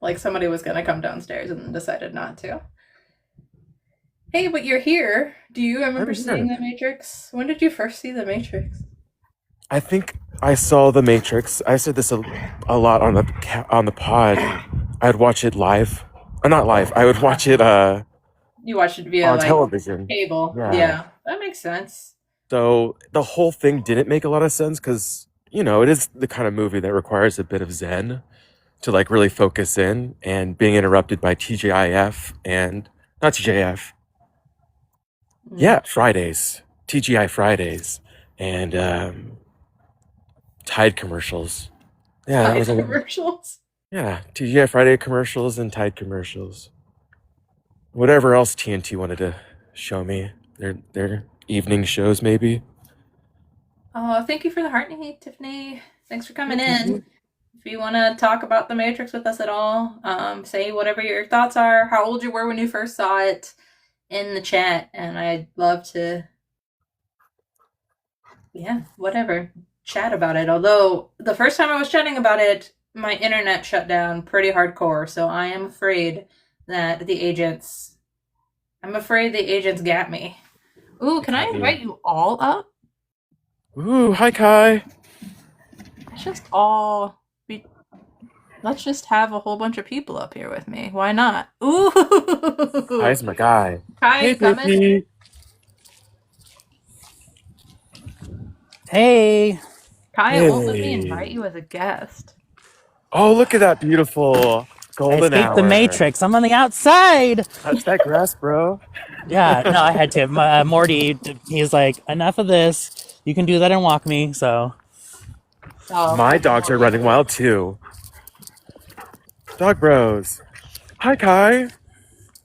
Like somebody was gonna come downstairs and then decided not to. Hey, but you're here. Do you remember seeing The Matrix? When did you first see The Matrix? I think I saw The Matrix. I said this a lot on the pod. I'd watch it live. Not live. I would watch it You watched it via on like television. cable. Yeah. Yeah, that makes sense. So the whole thing didn't make a lot of sense because, it is the kind of movie that requires a bit of zen to like really focus in, and being interrupted by TGIF and not TJF. Yeah, Fridays. TGI Fridays. And Tide commercials. Yeah, that Tide was commercials. Yeah, TGI Friday commercials and Tide commercials. Whatever else TNT wanted to show me. Their evening shows, maybe. Oh, thank you for the heart, Tiffany. Thanks for coming in. If you want to talk about The Matrix with us at all, say whatever your thoughts are, how old you were when you first saw it in the chat, and I'd love to, whatever, chat about it. Although the first time I was chatting about it, my internet shut down pretty hardcore, so I am afraid that the agents got me. Ooh, can I invite you all up? Ooh, hi Kai. Let's just have a whole bunch of people up here with me. Why not? Ooh, Kai's my guy. Kai, Hey, coming. Pippi. Hey. Kai won't let me invite you as a guest. Oh, look at that beautiful golden I escaped hour. the Matrix. I'm on the outside. Touch that grass, bro. Yeah, no, I had to. Morty, he's like, enough of this. You can do that and walk me, so. My dogs are running wild too. Dog bros. Hi, Kai.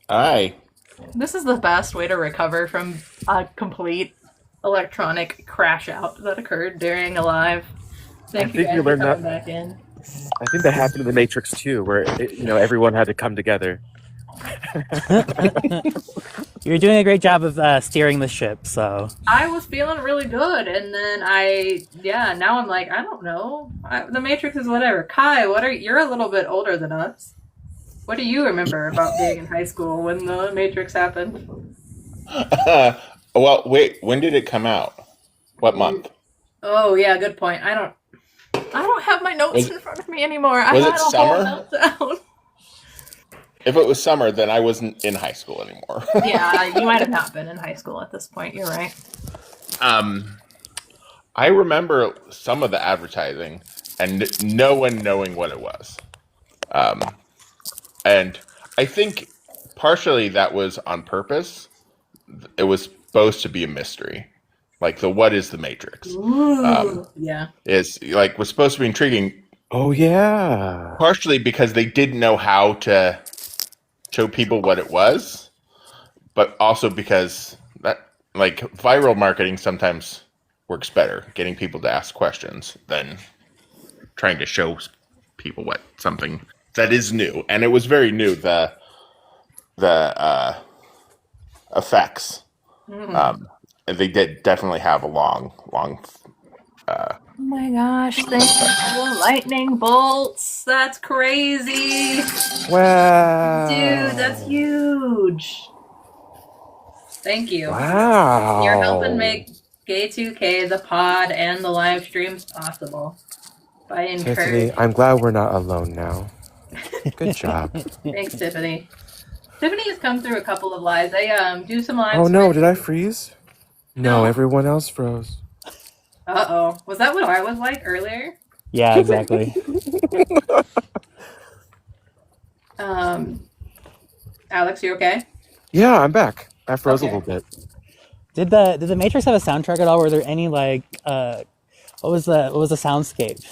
Hi. This is the best way to recover from a complete electronic crash out that occurred during a live. Thank you guys for coming back in. I think that happened in The Matrix too, where everyone had to come together. You're doing a great job of steering the ship, so. I was feeling really good, and then now I'm like, I don't know. The Matrix is whatever. Kai, you're a little bit older than us. What do you remember about being in high school when The Matrix happened? Well, wait, when did it come out? What month? Oh, yeah, good point. I don't have my notes in front of me anymore. Was it summer? If it was summer, then I wasn't in high school anymore. Yeah, you might have not been in high school at this point. You're right. I remember some of the advertising and no one knowing what it was. And I think partially that was on purpose. It was supposed to be a mystery. Like what is the Matrix? Yeah. Was supposed to be intriguing. Oh, yeah. Partially because they didn't know how to show people what it was, but also because that viral marketing sometimes works better, getting people to ask questions than trying to show people what something that is new. And it was very new, the effects. they did definitely have a long. Oh my gosh, thank you for the lightning bolts. That's crazy. Wow. Dude, that's huge. Thank you. Wow. You're helping make gay2k, the pod, and the live streams possible. By Tiffany, encouraging. I'm glad we're not alone now. Good job. Thanks, Tiffany. Tiffany has come through a couple of lives. I do some lives. Oh no, with... did I freeze? No, everyone else froze. Uh-oh. Was that what I was like earlier? Yeah, exactly. Alex, you okay? Yeah, I'm back. I froze Okay. a little bit. Did the Matrix have a soundtrack at all? Were there any like what was the soundscape?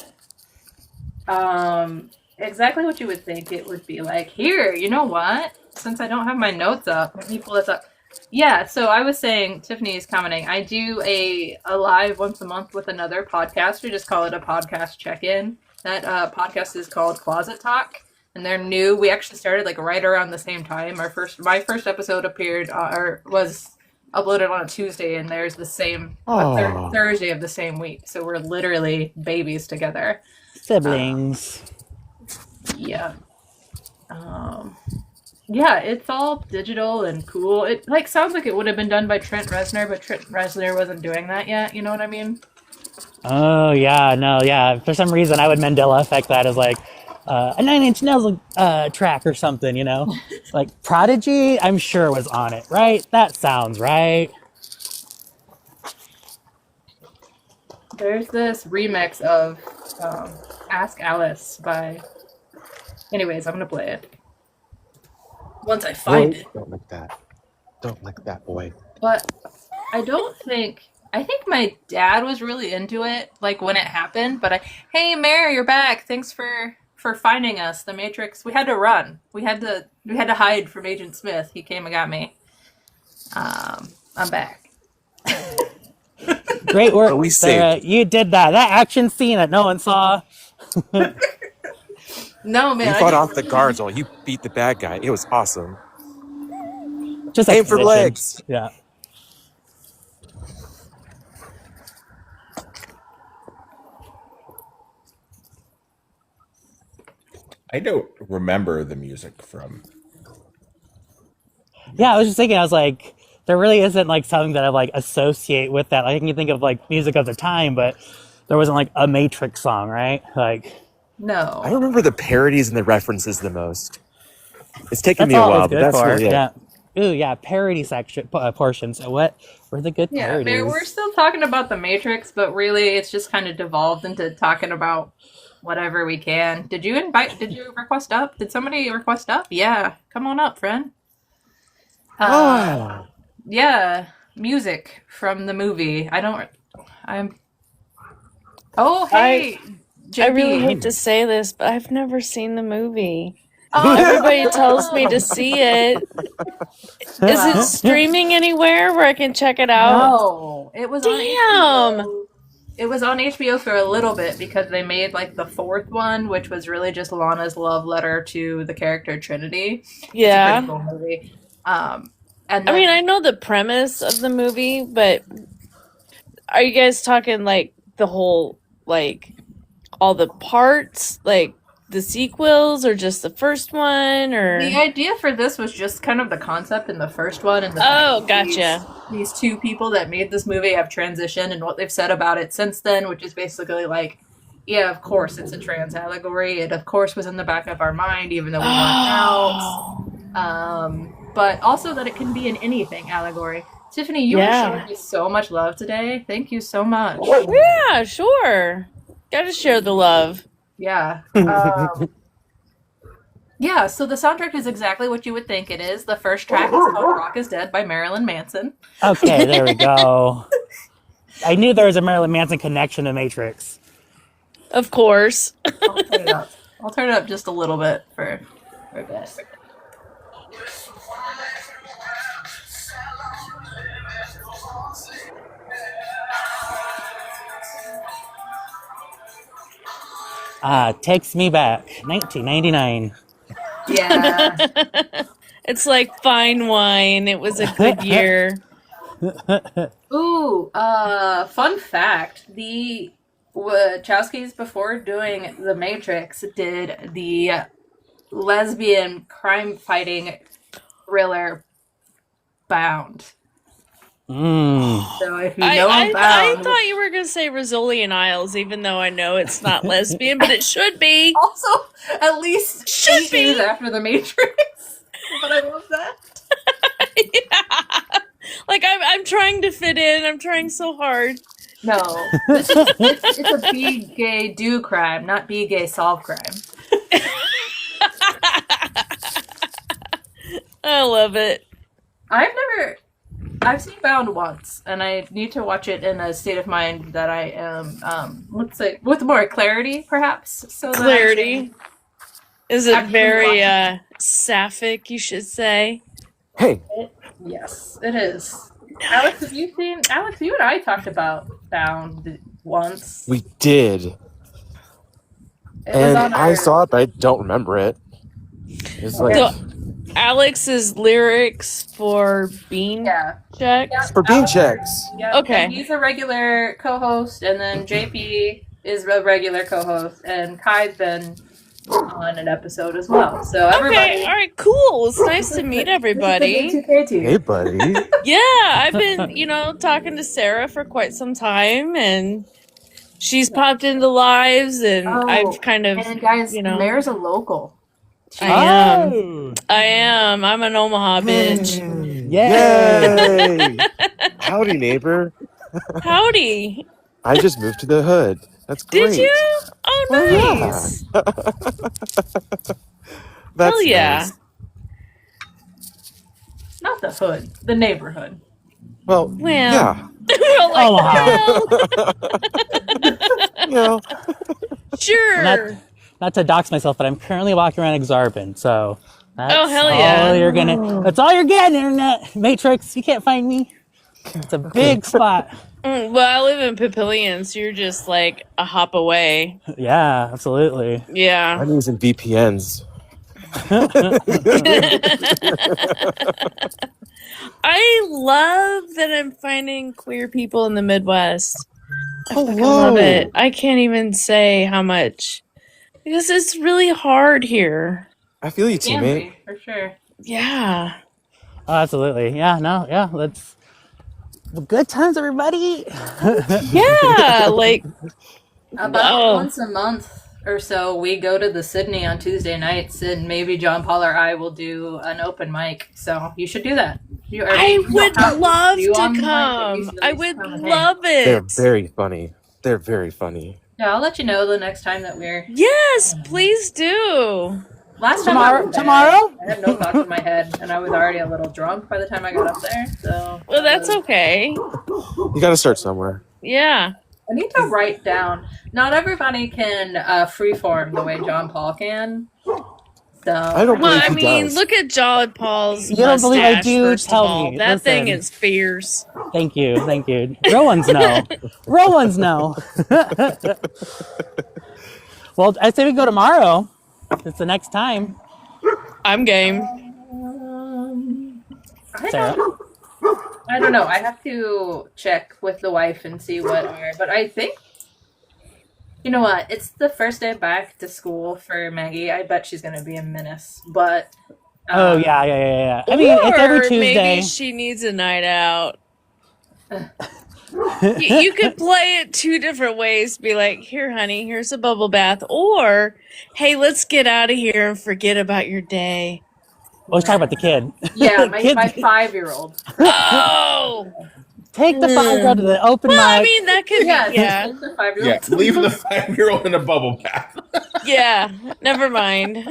Exactly what you would think it would be like. Here, you know what? Since I don't have my notes up, let me pull this up. Yeah, so I was saying, Tiffany is commenting, I do a live once a month with another podcast. We just call it a podcast check-in. That podcast is called Closet Talk, and they're new. We actually started like right around the same time. My first episode appeared or was uploaded on a Tuesday, and there's the same Thursday of the same week. So we're literally babies together. Siblings. Yeah. Yeah, it's all digital and cool. It like sounds like it would have been done by Trent Reznor, but Trent Reznor wasn't doing that yet. You know what I mean? Oh yeah, no, yeah. For some reason, I would Mandela effect that as like a Nine Inch Nails track or something. You know, like Prodigy. I'm sure was on it, right? That sounds right. There's this remix of Ask Alice by. Anyways, I'm gonna play it. Once I find it. Don't like that. Don't like that, boy. But I think my dad was really into it, like when it happened. But hey, Mare, you're back. Thanks for finding us. The Matrix. We had to run. We had to hide from Agent Smith. He came and got me. I'm back. Great work, we Sarah. You did that. That action scene that no one saw. No, man. You fought off the guards while you beat the bad guy. It was awesome. Just aim for legs. Yeah. I don't remember the music from. Yeah, I was just thinking. I was like, there really isn't like something that I like associate with that. Like, I can think of like music of the time, but there wasn't like a Matrix song, right? Like. No. I remember the parodies and the references the most. It's taken me a while, but that's really it. Yeah. Ooh, yeah, parody section portion. So what were the good parodies? Yeah, we're still talking about the Matrix, but really it's just kind of devolved into talking about whatever we can. Did you request up? Did somebody request up? Yeah. Come on up, friend. Yeah, music from the movie. Oh, hey. I really hate to say this, but I've never seen the movie. Everybody tells me to see it. Is it streaming anywhere where I can check it out? No, it was on HBO. It was on HBO for a little bit because they made like the fourth one, which was really just Lana's love letter to the character Trinity. Yeah. It's a pretty cool movie. And then, I mean, I know the premise of the movie, but are you guys talking like the whole, like all the parts, like the sequels, or just the first one? Or the idea for this was just kind of the concept in the first one, and gotcha. These two people that made this movie have transitioned, and what they've said about it since then, which is basically like, yeah, of course it's a trans allegory. It of course was in the back of our mind, even though we weren't out. But also that it can be an anything allegory. Tiffany, you are showing me so much love today. Thank you so much. Yeah, sure. Gotta share the love. Yeah. Yeah, so the soundtrack is exactly what you would think it is. The first track is called Rock is Dead by Marilyn Manson. Okay, there we go. I knew there was a Marilyn Manson connection to Matrix. Of course. I'll turn it up just a little bit for this. Takes me back. 1999. Yeah. It's like fine wine. It was a good year. Ooh, fun fact. The Wachowskis, before doing The Matrix, did the lesbian crime-fighting thriller Bound. So if you know I Bound... thought you were going to say Rizzoli and Isles, even though I know it's not lesbian, but it should be. Also, at least Should 8 be. years after The Matrix. But I love that. Yeah. Like, I'm trying to fit in. I'm trying so hard. No, it's a be gay do crime, not be gay solve crime. I love it. I've seen Bound once, and I need to watch it in a state of mind that I am, let's say, with more clarity, perhaps. So Clarity. Is it actually very sapphic, you should say? Hey, Yes, it is. Alex, have you seen? Alex, you and I talked about Bound once. we did. It was And on I our- saw it, but I don't remember it. It's like, So, Alex's lyrics for Bean Yeah. Check. Yeah. for bean Alex- checks. Yeah, Okay. and he's a regular co-host, and then JP is a regular co-host, and Kai's been on an episode as well. So everybody. Okay, all right, cool. It's nice to meet everybody. This is the gay2k team. Hey, buddy. Yeah, I've been, talking to Sarah for quite some time, and she's popped into lives, and Oh, I've kind of, And guys, you know. Mare's a local. I am. Oh. I am. I'm an Omaha bitch. Yay! Yay! Howdy, neighbor. Howdy. I just moved to the hood. That's great. Did you? Oh, yeah. nice. That's Hell yeah. nice. Not the hood, the neighborhood. Well, Well. yeah. We're like, Omaha. well, You know, sure. Not to dox myself, but I'm currently walking around Exarban, so that's Oh, hell yeah. all you're gonna. That's all you're getting, Internet Matrix. You can't find me. It's a big spot. Well, I live in Papillion, so you're just like a hop away. Yeah, absolutely. Yeah. I'm using VPNs. I love that I'm finding queer people in the Midwest. I fucking Hello. love it. I can't even say how much. Because it's really hard here. I feel you, Can teammate. be, for sure. Yeah. Oh, absolutely. Yeah, no, yeah. Let's. Well, good times, everybody. Yeah, like, About Oh. once a month or so, we go to the Sydney on Tuesday nights, and maybe John Paul or I will do an open mic. So you should do that. I would love You to on the mic, come. at least I would come and hang. love They're it. very funny. They're very funny. Yeah, I'll let you know the next time that we're. Yes, please do. Last time I was there, Tomorrow? I had no thoughts in my head, and I was already a little drunk by the time I got up there. So. Well, that's okay. You gotta start somewhere. Yeah. I need to write down. Not everybody can freeform the way John Paul can. So I don't Well, believe I he mean, does. look at John Paul's You don't believe I mustache, do? first Tell of all. me. That thing Listen. is fierce. Thank you. Real ones know. Real ones know. Well, I say we go tomorrow. It's the next time. I'm game. Sarah. I don't know. I have to check with the wife and see what are. But I think, you know what? It's the first day back to school for Maggie. I bet she's gonna be a menace. But Oh yeah. I mean, it's every Or Tuesday. maybe she needs a night out. You could play it two different ways. Be like, here, honey, here's a bubble bath. Or, hey, let's get out of here and forget about your day. Let's talk about the kid. yeah, Kid- my 5-year-old. Oh! Take the 5-year-old to the open Well, I mic. mean, that could Yeah, be, yeah. it's the 5-year-old. Yeah, leave the 5-year-old in a bubble bath. Yeah, never mind.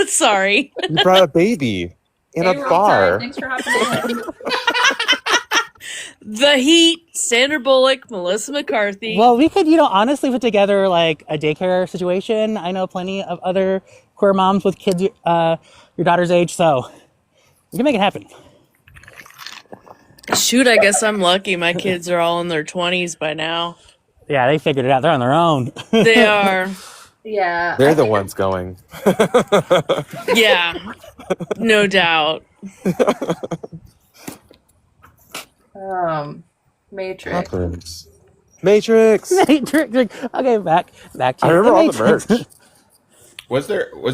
Sorry. You brought a baby in Hey, a Roll bar. Tide, thanks for hopping in. The Heat, Sandra Bullock, Melissa McCarthy. Well, we could, honestly put together like a daycare situation. I know plenty of other queer moms with kids your daughter's age, so we can make it happen. Shoot, I guess I'm lucky. My kids are all in their 20s by now. Yeah, they figured it out. They're on their own. They are. Yeah. They're the ones going. Yeah. No doubt. Matrix. Happens. Matrix. Matrix. Okay, back to I remember the all the Matrix. merch. Was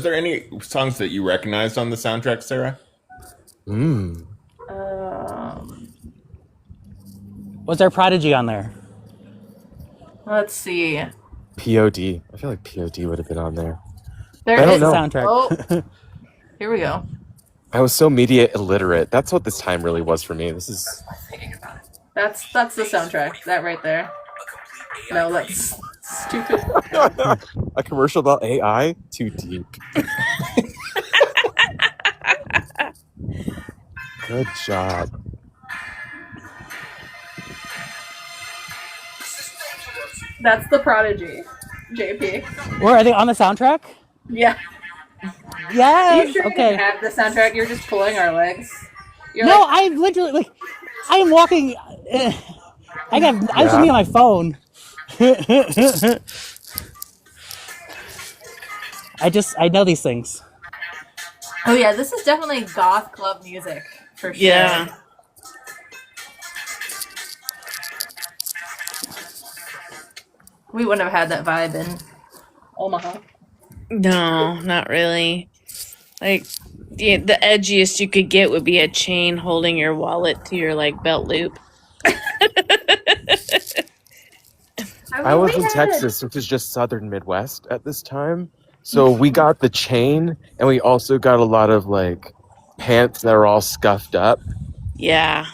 there any songs that you recognized on the soundtrack, Sarah? Was there Prodigy on there? Let's see. POD. I feel like POD would have been on there. There I don't is know. a soundtrack. Oh, here we go. I was so media illiterate. That's what this time really was for me. This is That's the soundtrack. That right there. No, that's stupid. a commercial about AI. Too deep. Good job. That's the Prodigy, JP. Where are they on the soundtrack? Yeah. Yes. You sure you Okay. didn't have the soundtrack? You're just pulling our legs. You're No, like, I literally like. I am walking. I just need on my phone. I know these things. oh yeah, this is definitely goth club music for sure. Yeah. We wouldn't have had that vibe in Omaha. No, not really. Like the edgiest you could get would be a chain holding your wallet to your like belt loop. I was in Texas, which is just southern Midwest at this time. So we got the chain, and we also got a lot of like pants that are all scuffed up Yeah.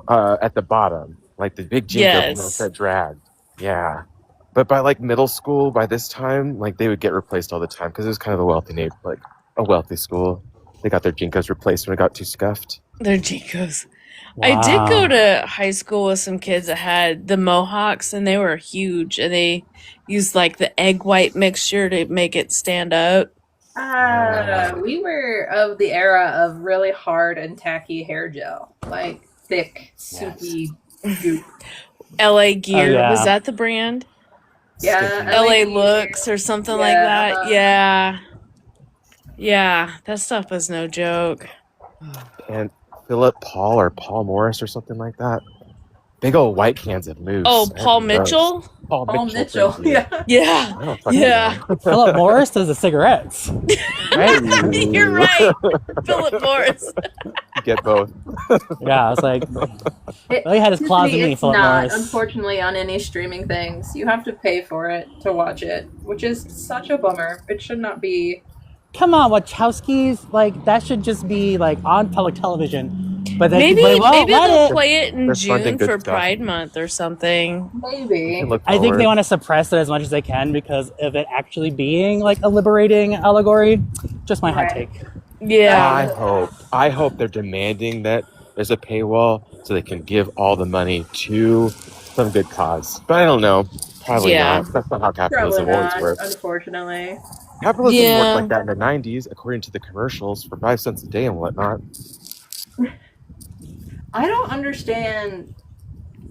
at the bottom, like the big Jinko that dragged. Yeah, but by like middle school, by this time, like they would get replaced all the time because it was kind of a wealthy school. They got their Jinkos replaced when it got too scuffed. They're Jinkos. Wow. I did go to high school with some kids that had the mohawks, and they were huge, and they used like the egg white mixture to make it stand up. We were of the era of really hard and tacky hair gel, like thick, soupy goop. LA Gear, Oh, yeah. was that the brand? Yeah, LA Looks or something like that. Yeah, that stuff was no joke. And Philip Paul or Paul Morris or something like that. Big old white cans of Moose. Oh, Paul Mitchell? Paul Mitchell. thank you. Yeah. Yeah. I don't fucking Yeah. know. Philip Morris does the cigarettes. Right? You're right. Philip Morris. Get both. Yeah, I was like, well, he had his claws in me, It's Philip not, Morris. unfortunately, on any streaming things. You have to pay for it to watch it, which is such a bummer. It should not be. Come on, Wachowskis, like that should just be like on public television. But Maybe they won't maybe let they'll it. play it in They're funding June good for stuff. Pride Month or something. Maybe. I think they want to suppress it as much as they can because of it actually being like a liberating allegory. Just my hot Right. take. Yeah. I hope they're demanding that there's a paywall so they can give all the money to some good cause. But I don't know. Probably Yeah. not. That's not how Probably capitalism always not, works. unfortunately. Capitalism Yeah. worked like that in the 90s, according to the commercials, for 5 cents a day and whatnot. I don't understand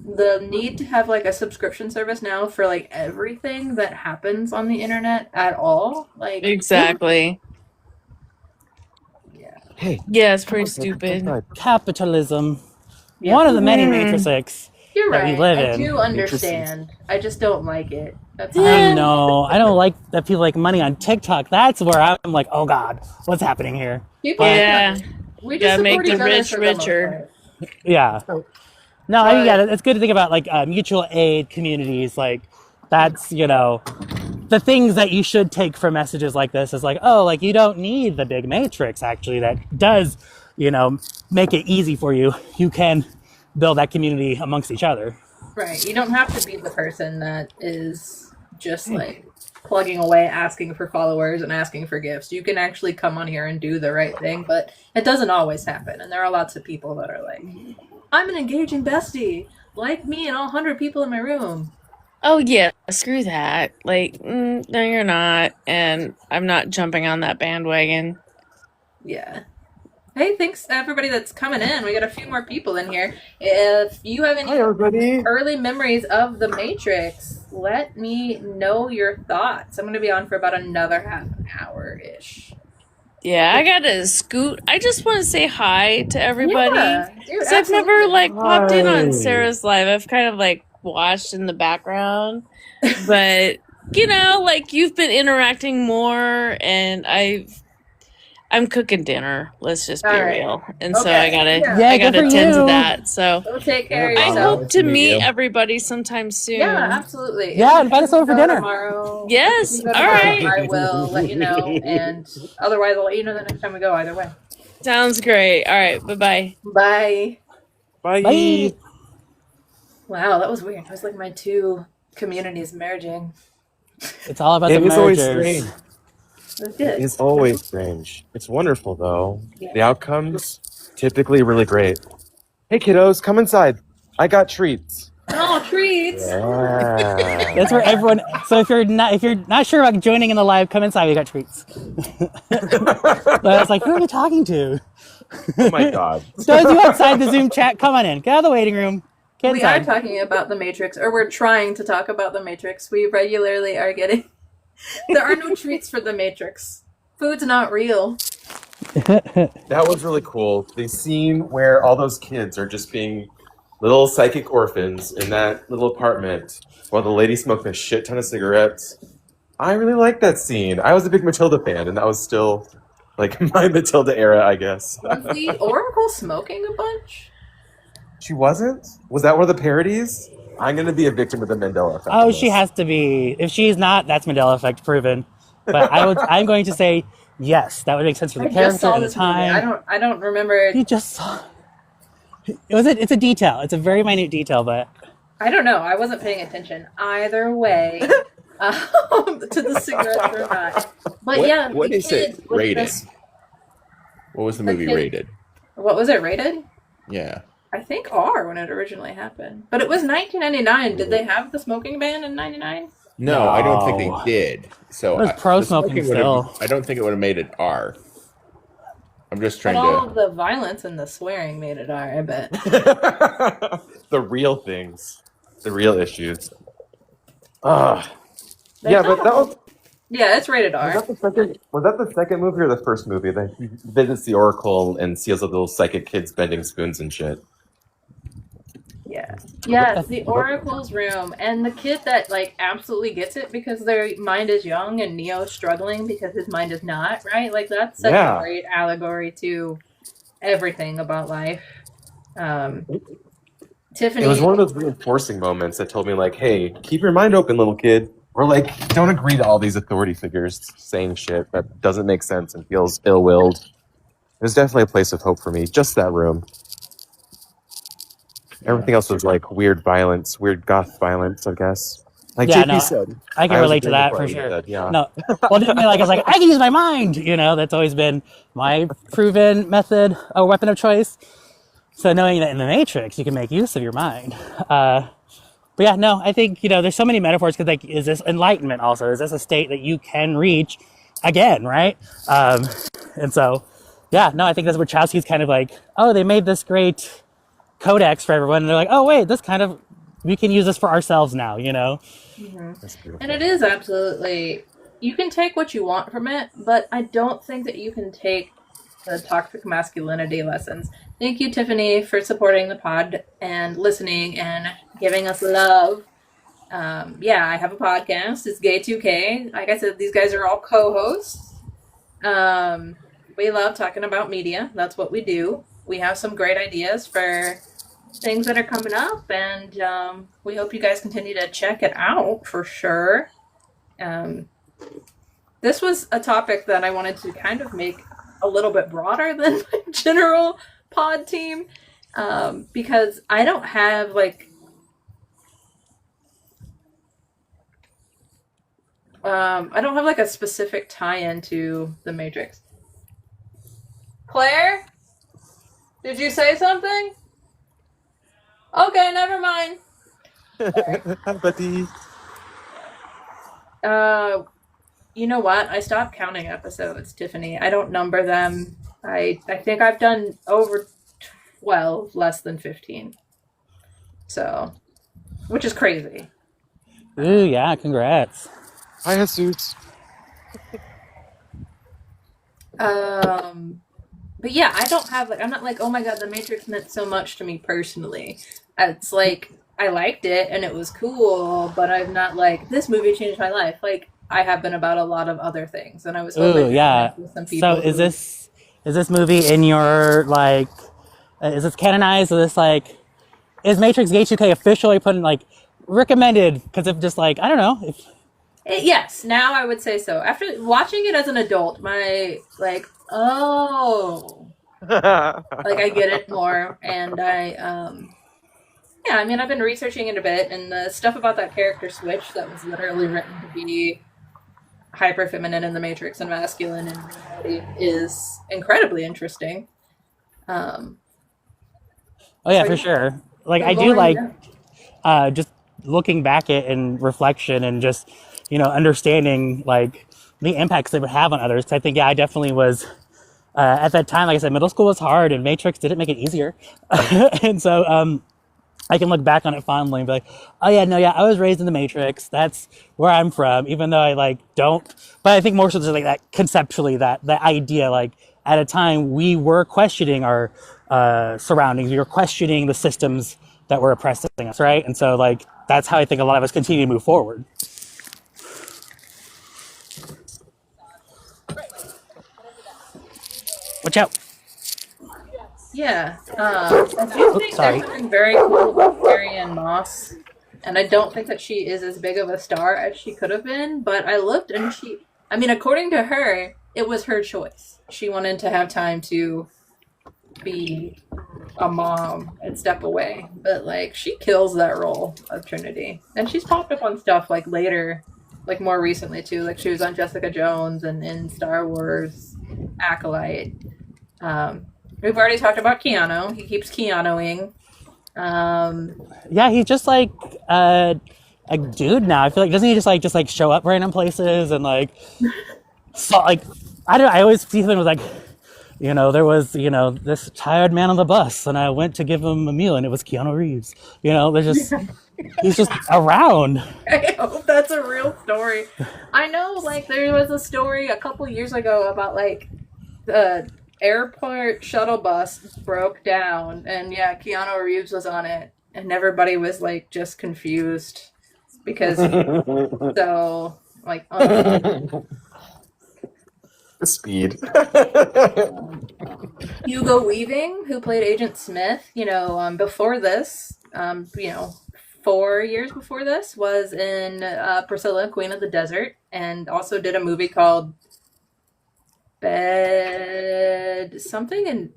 the need to have like a subscription service now for like everything that happens on the internet at all. Like Exactly. Yeah. Hey, Yeah, it's pretty stupid. Capitalism. Yeah. One of the many Mhm. matrices You're that right. we live I in. do understand. I just don't like it. That's Yeah. I know. I don't like that people like money on TikTok. That's where I'm like, oh God, what's happening here? People, Yeah. we Gotta just make support the each other rich for the most richer. part. Yeah. No, But- yeah, it's good to think about like mutual aid communities. Like that's, the things that you should take from messages like this is like, oh, like you don't need the big matrix actually that does, make it easy for you. You can build that community amongst each other. Right. You don't have to be the person that is just like plugging away, asking for followers and asking for gifts. You can actually come on here and do the right thing, but it doesn't always happen. And there are lots of people that are like, I'm an engaging bestie, like me and all 100 people in my room. Oh yeah, screw that. Like, no, you're not, and I'm not jumping on that bandwagon. Yeah. Hey, thanks everybody that's coming in. We got a few more people in here. If you have any hi everybody. early memories of the Matrix, let me know your thoughts. I'm going to be on for about another half an hour-ish. Yeah, I gotta scoot. I just want to say hi to everybody. Yeah, dude, Because I've never absolutely. popped in on Hi. Sarah's live. I've kind of watched in the background, but you've been interacting more, and I'm cooking dinner. Let's just be All right. real, and so Okay. I gotta Yeah. Yeah, I good gotta for tend to you. that. So Go take care of Yeah, I yourself. hope to meet you. everybody sometime soon. Yeah, absolutely. Yeah, If invite us we over for go dinner. tomorrow. Yes. If we go All tomorrow, right. I will let you know, and otherwise, I'll let you know the next time we go. Either way. Sounds great. All right. Bye-bye. Bye. Bye. Bye. Wow, that was weird. It was like my two communities merging. It's all about It the is always mergers. strange. It was good. It's always strange. It's wonderful though. Yeah. The outcomes typically really great. Hey kiddos, come inside. I got treats. Oh, treats. Yeah. That's where everyone. So if you're not sure about joining in the live, come inside. We got treats. But I was like, who are you talking to? Oh my god. Those of you outside the Zoom chat, come on in. Get out of the waiting room. Get We are inside. talking about the Matrix, or we're trying to talk about the Matrix. We regularly are getting. There are no treats for the Matrix. Food's not real. That was really cool. The scene where all those kids are just being little psychic orphans in that little apartment while the lady smoked a shit ton of cigarettes. I really liked that scene. I was a big Matilda fan, and that was still like my Matilda era, I guess. Was the Oracle smoking a bunch? She wasn't? Was that one of the parodies? I'm going to be a victim of the Mandela effect. Oh, she has to be. If she's not, that's Mandela effect proven. But I'm going to say yes. That would make sense for the I just character saw and the this movie. time. I don't remember. You just saw. It's a detail. It's a very minute detail, but I don't know. I wasn't paying attention either way to the cigarettes or not. But yeah, What the is kid it with rated? this- What was the The movie kid- rated? What was it rated? Yeah. I think R when it originally happened. But it was 1999. Did they have the smoking ban in 99? No, I don't think No. they did. So It was pro-smoking would've- still. I don't think it would have made it R. I'm just But trying all to. of the violence and the swearing made it R, I bet. The real things. The real issues. Yeah, There's but not that a- was Yeah, it's rated R. was that the second movie or the first movie that he visits the Oracle and sees all those psychic kids bending spoons and shit? Yeah. Yes, the Oracle's room. And the kid that, absolutely gets it because their mind is young and Neo's struggling because his mind is not, right? That's such Yeah. a great allegory to everything about life. Tiffany. It was one of those reinforcing moments that told me, like, hey, keep your mind open, little kid. Or, don't agree to all these authority figures saying shit that doesn't make sense and feels ill-willed. It was definitely a place of hope for me, just that room. Everything else was, weird violence, weird goth violence, I guess. Like Yeah, JP no, said. I can was relate to agreeing that with for what you sure. said, yeah. No, well, definitely, I was like, I can use my mind. That's always been my proven method or weapon of choice. So knowing that in the Matrix, you can make use of your mind. But yeah, no, I think, there's so many metaphors because, is this enlightenment also? Is this a state that you can reach again, right? And so, yeah, no, I think that's where Wachowski's kind of like, oh, they made this great codex for everyone. And they're like, oh, wait, we can use this for ourselves now, Mm-hmm. That's beautiful. And it is absolutely, you can take what you want from it, but I don't think that you can take the toxic masculinity lessons. Thank you, Tiffany, for supporting the pod and listening and giving us love. I have a podcast. It's gay2k. Like I said, these guys are all co-hosts. We love talking about media. That's what we do. We have some great ideas for things that are coming up, and we hope you guys continue to check it out for sure. This was a topic that I wanted to kind of make a little bit broader than my general pod team, because I don't have a specific tie-in to the Matrix. Claire, did you say something? Okay, never mind. Buddy. You know what? I stopped counting episodes, Tiffany. I don't number them. I think I've done over 12, less than 15. So, which is crazy. Ooh, yeah, congrats. Hi, Jesus. But yeah, I don't have like I'm not like, oh my god, The Matrix meant so much to me personally. It's like I liked it and it was cool, but I'm not like this movie changed my life. Like I have been about a lot of other things, and I was hoping Ooh, to yeah. connect with some So people. is this movie in your like? Is this canonized? Is this like? Is Matrix gay2k officially put in like recommended? Because if just like I don't know if. Yes, now I would say so. After watching it as an adult, my like, oh, like I get it more, and yeah, I mean, I've been researching it a bit, and the stuff about that character switch that was literally written to be hyper feminine in the Matrix and masculine in reality is incredibly interesting. Um, Oh yeah, so for yeah, sure. Like the I do more you like know. just looking back at in reflection and just understanding like the impacts they would have on others. 'Cause I think yeah, I definitely was at that time. Like I said, middle school was hard, and Matrix didn't make it easier. And so I can look back on it fondly and be like, oh yeah, no, yeah, I was raised in the Matrix. That's where I'm from, even though I like don't. But I think more so just like that conceptually, that idea, like at a time we were questioning our surroundings, we were questioning the systems that were oppressing us, right? And so like that's how I think a lot of us continue to move forward. Watch out! Yeah, I do Oops, think there's sorry. something very cool about Carrie Ann Moss, and I don't think that she is as big of a star as she could have been. But I looked, and I mean, according to her, it was her choice. She wanted to have time to be a mom and step away, but like she kills that role of Trinity, and she's popped up on stuff like later, like more recently too. Like she was on Jessica Jones and in Star Wars Acolyte. Um, we've already talked about Keanu. He keeps Keanuing. Yeah, he's just like a dude now. I feel like doesn't he just like show up random places and like so like I don't know, I always see him as like there was this tired man on the bus and I went to give him a meal and it was Keanu Reeves. There's just he's just around. I hope that's a real story. I know, like there was a story a couple years ago about like the airport shuttle bus broke down, and yeah, Keanu Reeves was on it, and everybody was like just confused because so like The speed. Hugo Weaving, who played Agent Smith, before this, 4 years before this, was in Priscilla, Queen of the Desert, and also did a movie called Bed something and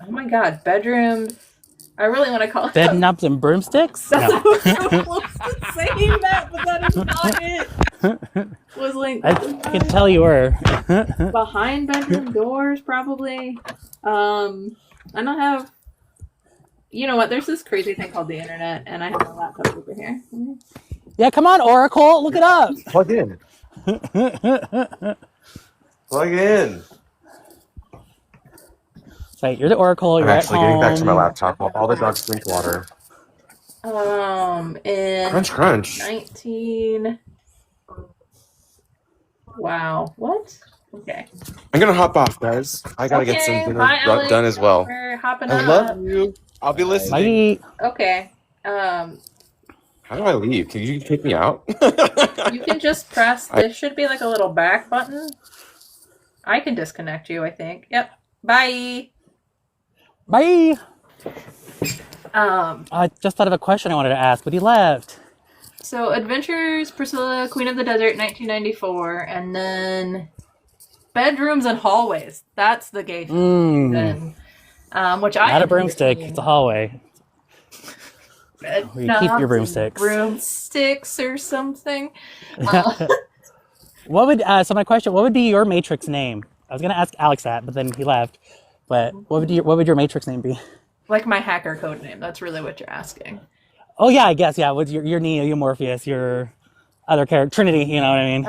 oh my god, bedroom. I really want to call it Bed knobs and broomsticks. That's so close to saying that, but that is not it. Was like I can tell you were behind bedroom doors, probably. I don't have. You know what? There's this crazy thing called the internet, and I have a laptop over here. Yeah, come on, Oracle, look it up. Plug in. Plug in. Right, you're the Oracle. I'm You're actually at getting home. back to my laptop while all the dogs drink water. In Crunch. 19. Wow. What? Okay. I'm gonna hop off, guys. I gotta get some dinner Bye, Alex. done as well. We're hopping I up. love you. I'll be listening. Bye. Okay. How do I leave? Can you kick me out? You can just press. There should be like a little back button. I can disconnect you, I think. Yep. Bye. Bye. I just thought of a question I wanted to ask, but he left. So Adventures, Priscilla, Queen of the Desert, 1994, and then Bedrooms and Hallways. That's the gay film. Then, which I Not a broomstick. It's a hallway. Where you keep your broomsticks. Broomsticks or something. What would so my question? What would be your Matrix name? I was gonna ask Alex that, but then he left. But what would your Matrix name be? Like my hacker code name. That's really what you're asking. Oh yeah, I guess yeah. With your Neo, your Morpheus, your other character Trinity. You know what I mean?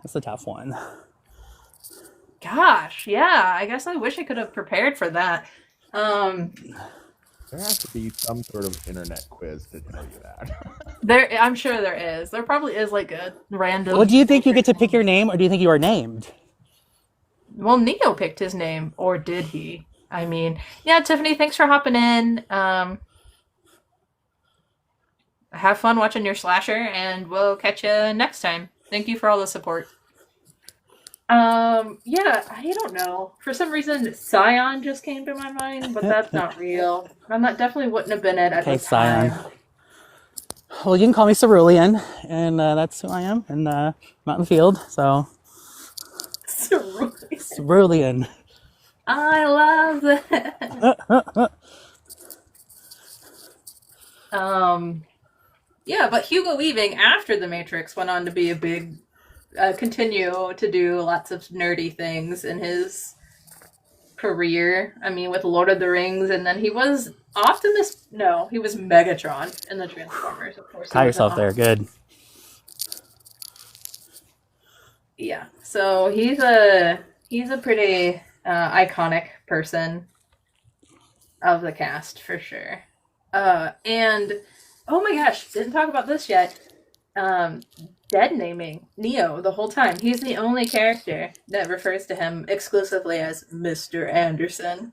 That's a tough one. Gosh, yeah. I guess I wish I could have prepared for that. There has to be some sort of internet quiz to tell you that. I'm sure there is. There probably is like a random. Well, do you think you get to pick your name, or do you think you are named? Well, Neo picked his name, or did he? I mean, yeah, Tiffany, thanks for hopping in. Have fun watching your slasher, and we'll catch you next time. Thank you for all the support. Yeah, I don't know. For some reason, Scion just came to my mind, but that's not real. And that definitely wouldn't have been it at the time. Scion. Well, you can call me Cerulean, and that's who I am, and I'm out in the field, so... Cerulean. I love that. Yeah, but Hugo Weaving, after The Matrix, went on to be a big... continue to do lots of nerdy things in his career. I mean, with Lord of the Rings, and then he was Optimus. No, he was Megatron in the Transformers. Of course, Tie yourself there. Good. Yeah, so he's a pretty iconic person of the cast for sure. And oh my gosh, didn't talk about this yet. Dead naming Neo the whole time. He's the only character that refers to him exclusively as Mr. Anderson.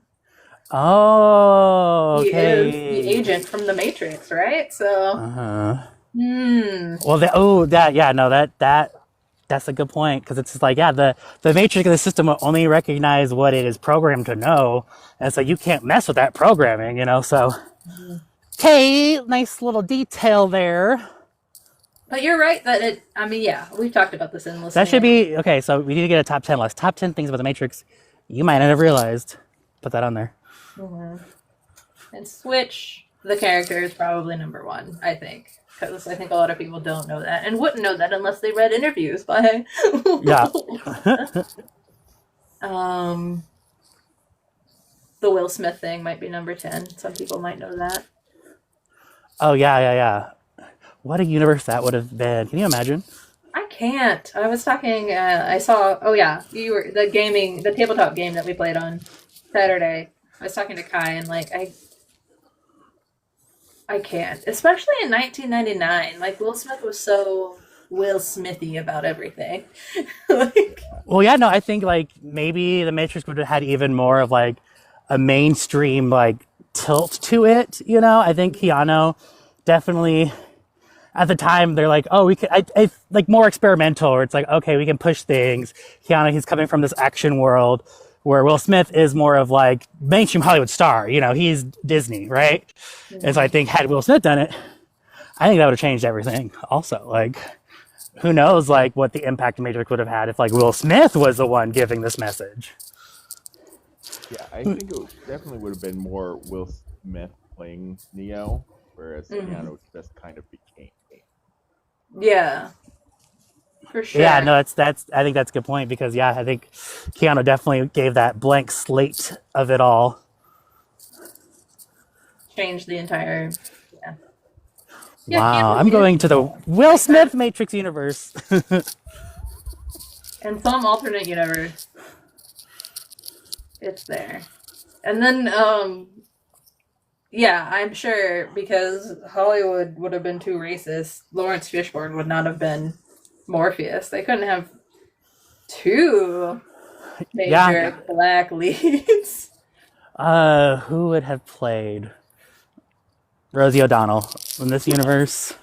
Oh, okay. He is the agent from the Matrix, right? So. Well, that's a good point, because it's just like, yeah, the Matrix of the system will only recognize what it is programmed to know, and so you can't mess with that programming, you know. So, okay, nice little detail there. But you're right that we've talked about this in listening. That should be, okay, so we need to get a top 10 list. Top 10 things about the Matrix you might not have realized. Put that on there. Mm-hmm. And Switch, the character, is probably number one, I think. Because I think a lot of people don't know that, and wouldn't know that unless they read interviews by... Yeah. The Will Smith thing might be number 10. Some people might know that. Oh, yeah. What a universe that would have been. Can you imagine? I can't. I was talking, I saw, the tabletop game that we played on Saturday. I was talking to Kai, and I can't. Especially in 1999. Will Smith was so Will Smithy about everything. Well, yeah, no, I think, maybe The Matrix would have had even more of, a mainstream, tilt to it, you know? I think Keanu definitely... At the time, they're like, oh, we could, more experimental, where it's like, okay, we can push things. Keanu, he's coming from this action world, where Will Smith is more of mainstream Hollywood star, you know, he's Disney, right? Mm-hmm. And so I think had Will Smith done it, I think that would have changed everything also. Who knows, what the impact of Matrix would have had if, Will Smith was the one giving this message. Yeah, I think it definitely would have been more Will Smith playing Neo, whereas Keanu just kind of became. Yeah, for sure. Yeah, no, that's. I think that's a good point, because I think Keanu definitely gave that blank slate of it all. Changed the entire. Yeah. Wow, I'm going to the Will Smith Matrix universe. And some alternate universe, it's there, and then yeah, I'm sure, because Hollywood would have been too racist, Lawrence Fishburne would not have been Morpheus. They couldn't have two major black leads. Who would have played Rosie O'Donnell in this universe?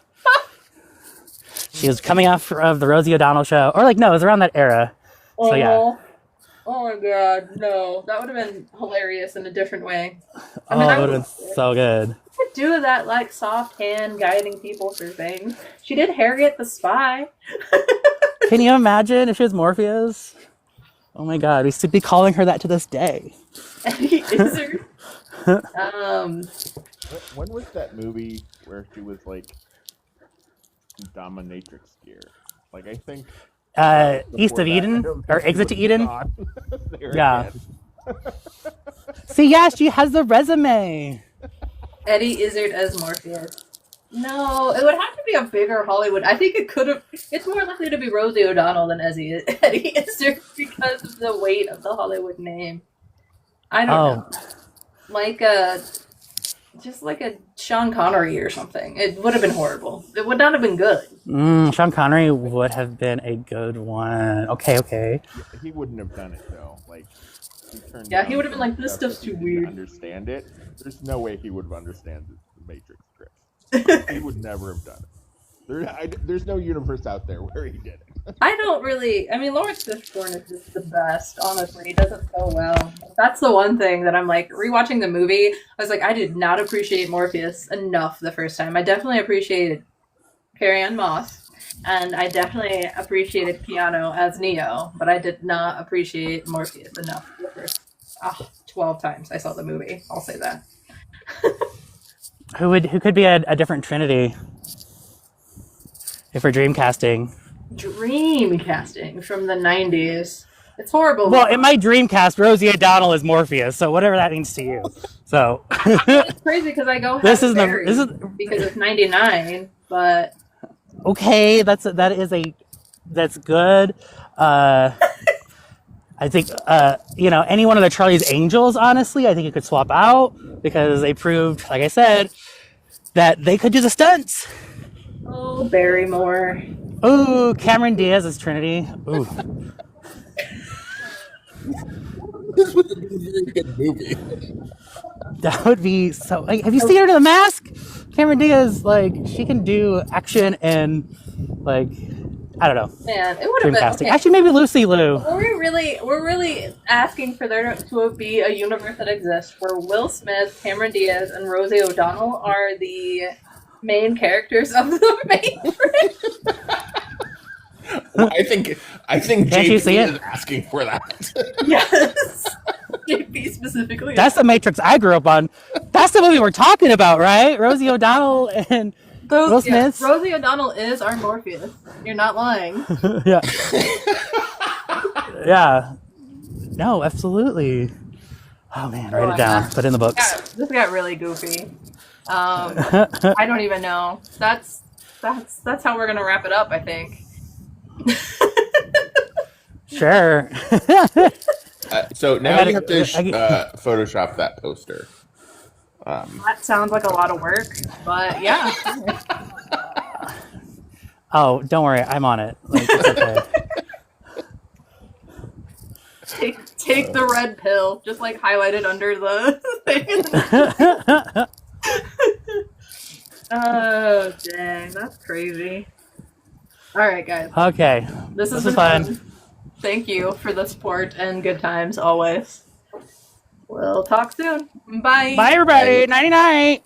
She was coming off of the Rosie O'Donnell show. Or no, it was around that era. So yeah. Oh my god, no. That would have been hilarious in a different way. It would have been so good. You could do that, soft hand guiding people through things. She did Harriet the Spy. Can you imagine if she was Morpheus? Oh my god, we should be calling her that to this day. Eddie Izzard. When was that movie where she was, dominatrix gear? I think... East of Eden, or Exit to Eden. Yeah. See, yeah, she has the resume. Eddie Izzard as Morpheus. No, it would have to be a bigger Hollywood. I think it could have. It's more likely to be Rosie O'Donnell than Eddie Izzard because of the weight of the Hollywood name. I don't know. just like a Sean Connery or something. It would have been horrible. It would not have been good. Sean Connery would have been a good one. Okay. Yeah, he wouldn't have done it though. Like, he would have been like, this stuff's too weird. Understand it? There's no way he would have understood the Matrix script. He would never have done it. There's no universe out there where he did it. I don't really. I mean, Lawrence Fishburne is just the best. Honestly, he does it so well. That's the one thing that I'm like rewatching the movie. I was like, I did not appreciate Morpheus enough the first time. I definitely appreciated Carrie-Anne Moss, and I definitely appreciated Keanu as Neo, but I did not appreciate Morpheus enough the first 12 times I saw the movie. I'll say that. Who could be a different Trinity if we're dream casting? Dream casting from the 90s. It's horrible. Well, in my dream cast, Rosie O'Donnell is Morpheus, so whatever that means to you. So it's crazy because I go this is because it's 99, but okay, that's good. I think any one of the Charlie's Angels, honestly, I think you could swap out because they proved, like I said, that they could do the stunts. Oh, Barrymore. Ooh, Cameron Diaz as Trinity. Ooh. This would be a very good movie. That would be so. Like, have you seen her to the Mask? Cameron Diaz, like, she can do action and like, I don't know. Man, it would have been casting. okay. Actually, maybe Lucy Liu. We're really asking for there to be a universe that exists where Will Smith, Cameron Diaz, and Rosie O'Donnell are the main characters of the Matrix. Well, I think Can't you see JP it? is asking for that. Yes. JP specifically. That's the Matrix I grew up on. That's the movie we're talking about, right? Rosie O'Donnell and Will Smith. Rosie O'Donnell is our Morpheus. You're not lying. Yeah. Yeah. No, absolutely. Oh man, write it down. Put it in the books. This got really goofy. I don't even know. That's how we're gonna wrap it up, I think. Sure. So now you have to Photoshop that poster. That sounds like a lot of work, but yeah. Oh, don't worry, I'm on it. Like, it's okay. Take the red pill, just like highlight it under the thing. Oh dang, that's crazy. All right, guys. Okay. This is fun. Thank you for the support and good times always. We'll talk soon. Bye. Bye, everybody. Nighty night.